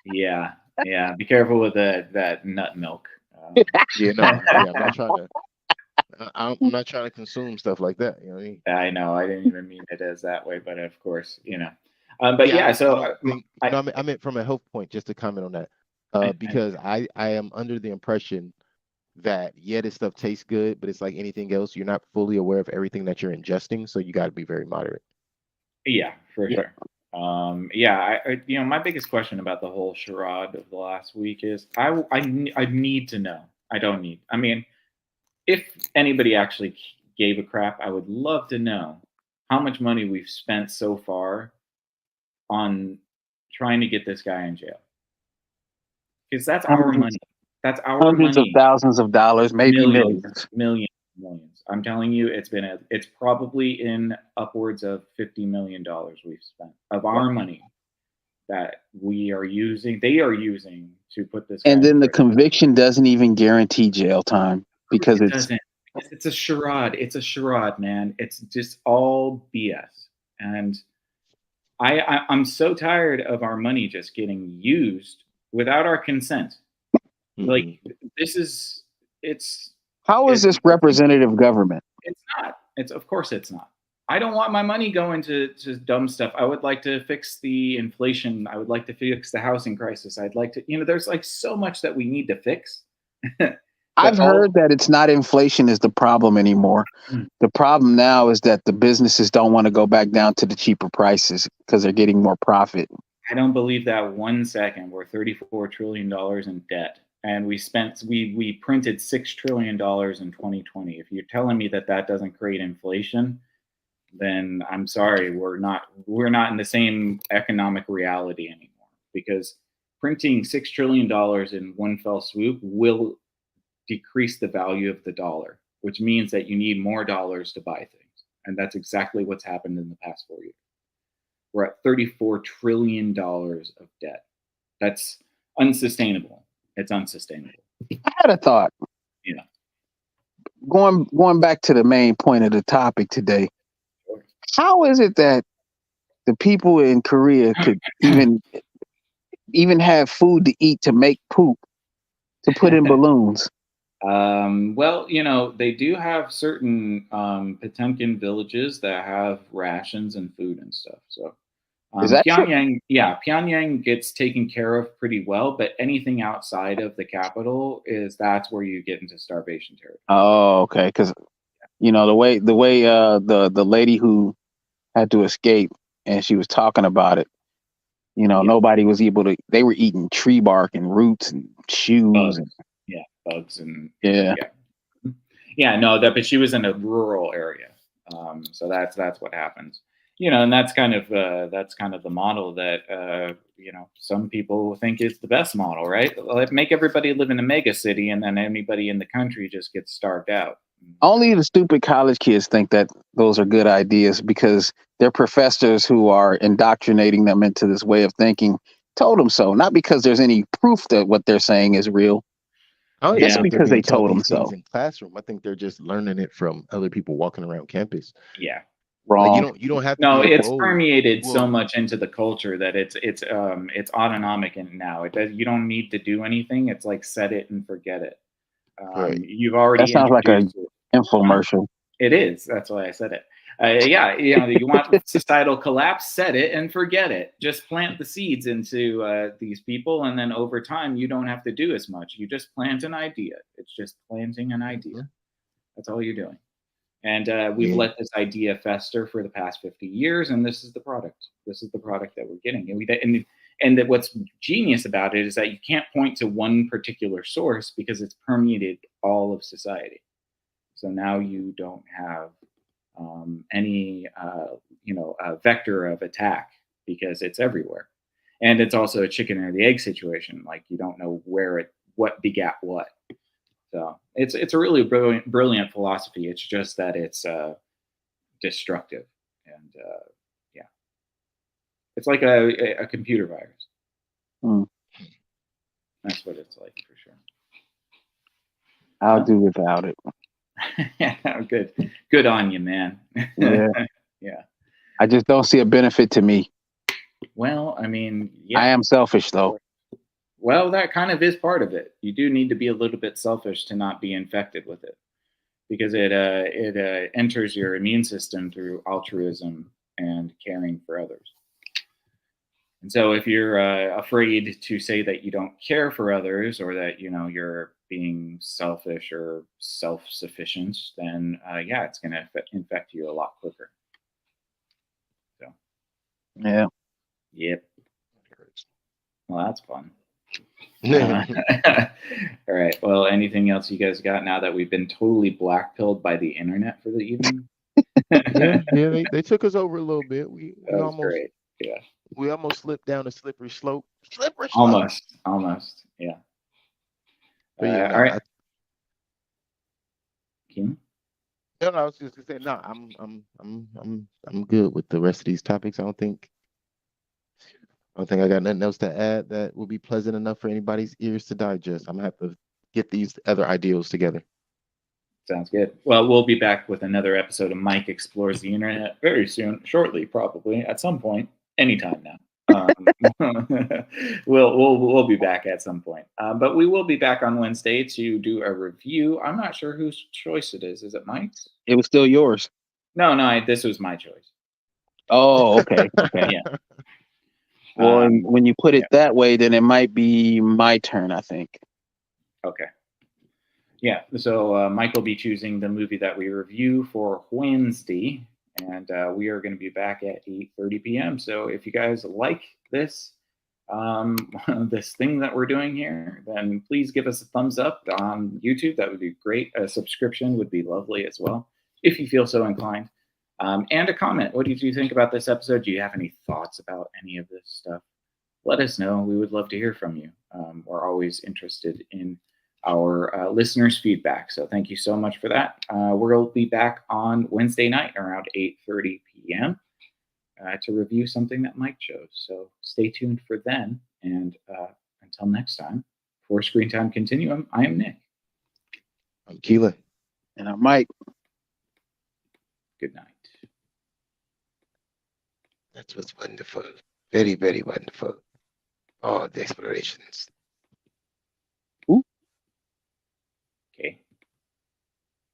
A: Yeah, yeah. Be careful with that nut milk.
B: Yeah, no, yeah, I'm not trying to. I'm not trying to consume stuff like that. You know what I mean?
A: I know. I didn't even mean it as that way, but of course, you know. But
B: Yeah,
A: yeah,
B: I
A: so
B: don't think.
A: I,
B: No, I meant from a health point. Just to comment on that, because I am under the impression that yeah, this stuff tastes good, but it's like anything else. You're not fully aware of everything that you're ingesting, so you got to be very moderate.
A: yeah, for
C: Yeah.
A: sure. Yeah, you know, my biggest question about the whole charade of the last week is I need to know. I don't need. I mean, if anybody actually gave a crap, I would love to know how much money we've spent so far on trying to get this guy in jail. Because that's our
C: Hundreds,
A: money. That's our
C: hundreds of
A: money.
C: thousands of dollars, maybe
A: Millions,
C: millions.
A: millions, millions. I'm telling you, it's probably in upwards of $50 million we've spent of our money that we are using. They are using to put this guy
C: And
A: in
C: then the
A: prison.
C: conviction doesn't even guarantee jail time because
A: It
C: it's
A: doesn't. It's a charade. It's a charade, man. It's just all BS. And I'm so tired of our money just getting used without our consent. Like
B: Mhm.
A: this is it's
C: how is
A: it,
C: this representative government?
A: it's not. It's of course it's not. I don't want my money going to dumb stuff. I would like to fix the inflation. I would like to fix the housing crisis. I'd like to, you know, there's like so much that we need to fix.
C: I've
A: But all
C: heard that it's not inflation is the problem anymore. The problem now is that the businesses don't want to go back down to the cheaper prices because they're getting more profit.
A: I don't believe that 1 second. We're $34 trillion in debt, and we printed $6 trillion in 2020. If you're telling me that that doesn't create inflation, then I'm sorry, we're not in the same economic reality anymore. Because printing $6 trillion in one fell swoop will decrease the value of the dollar, which means that you need more dollars to buy things, and that's exactly what's happened in the past 4 years. We're at $34 trillion of debt. That's unsustainable. It's unsustainable.
C: I had a thought.
A: You know.
C: Going back to the main point of the topic today. How is it that the people in Korea could even have food to eat to make poop to put in balloons?
A: Well, you know, they do have certain Potemkin villages that have rations and food and stuff. So
C: Is that true?
A: Pyongyang gets taken care of pretty well, but anything outside of the capital that's where you get into starvation territory.
C: Oh, okay. Because you know the way the lady who had to escape and she was talking about it. You know,
A: Yeah.
C: nobody was able to. They were eating tree bark and roots and shoes.
A: Bugs.
C: And,
A: Yeah, bugs and
C: yeah.
A: No, but she was in a rural area, so that's what happens. You know, and that's kind of the model that you know, some people think is the best model, right? Like, make everybody live in a mega city, and then anybody in the country just gets starved out.
C: Only the stupid college kids think that those are good ideas because their professors who are indoctrinating them into this way of thinking told them so. Not because there's any proof that what they're saying is real.
B: I don't even
C: Just
A: Yeah,
B: think they're
C: because they
B: being taught
C: told them
B: these things
C: so.
B: in classroom. I think they're just learning it from other people walking around campus.
A: yeah.
B: Like
C: Wrong.
B: you don't have to
A: No,
B: be
A: it's
B: exposed.
A: permeated so
B: Well,
A: much into the culture that it's autonomic and now you don't need to do anything. It's like set it and forget it.
B: right.
A: You've
C: That
A: already
C: sounds like a
A: introduced it. Huh?
C: infomercial.
A: It is. That's why I said it. Yeah, you know, you want societal collapse, set it and forget it. Just plant the seeds into these people, and then over time, you don't have to do as much. You just plant an idea. It's just planting an idea.
B: Mhm.
A: That's all you're doing. And we've
B: Yeah.
A: let this idea fester for the past 50 years, and this is the product. This is the product that we're getting. And that what's genius about it is that you can't point to one particular source because it's permeated all of society. So now you don't have any vector of attack because it's everywhere, and it's also a chicken or the egg situation. Like you don't know what begat what. So it's a really brilliant philosophy. It's just that it's destructive, and yeah. It's like a computer virus.
C: Mm.
A: That's what it's like for sure.
C: I'll do without it.
A: Good on you, man.
C: Yeah.
A: Yeah.
C: I just don't see a benefit to me.
A: Well, I mean, yeah.
C: I am selfish though.
A: Well, that kind of is part of it. You do need to be a little bit selfish to not be infected with it, because it enters your immune system through altruism and caring for others. And so, if you're afraid to say that you don't care for others, or that you're being selfish or self-sufficient, then yeah, it's going to infect you a lot quicker. So,
C: Yeah.
A: yep. Well, that's fun.
B: Yeah,
A: All right. Well, anything else you guys got now that we've been totally black-pilled by the internet for the evening?
B: they took us over a little bit. We
A: That was
B: almost
A: great. Yeah.
B: we almost slipped down a slippery slope. Slippery slope.
A: Almost. Yeah.
B: But yeah, no,
A: all right. Keenan?
B: no, I was just gonna say no. I'm good with the rest of these topics. I don't think I got nothing else to add that will be pleasant enough for anybody's ears to digest. I'm gonna have to get these other ideals together.
A: Sounds good. Well, we'll be back with another episode of Mike Explores the Internet very soon, shortly, probably at some point, anytime now. We'll be back at some point, but we will be back on Wednesday to do a review. I'm not sure whose choice it is. Is it Mike's?
C: It was still yours.
A: No, this was my choice.
C: Oh, okay.
A: Yeah.
C: Well, when you put it that way, then it might be my turn, I think.
A: Okay. Yeah, so Mike will be choosing the movie that we review for Wednesday, and we are going to be back at 8:30 p.m. So if you guys like this this thing that we're doing here, then please give us a thumbs up on YouTube. That would be great. A subscription would be lovely as well, if you feel so inclined. And a comment. What did you think about this episode? Do you have any thoughts about any of this stuff? Let us know. We would love to hear from you. We're always interested in our listeners' feedback. So thank you so much for that. We'll be back on Wednesday night around 8:30 p.m. To review something that Mike chose. So stay tuned for then. And until next time, for Screentime Continuum, I am Nick.
B: I'm Keelan.
C: And I'm Mike.
A: Good night.
B: That was wonderful. Very, very wonderful. All the explorations.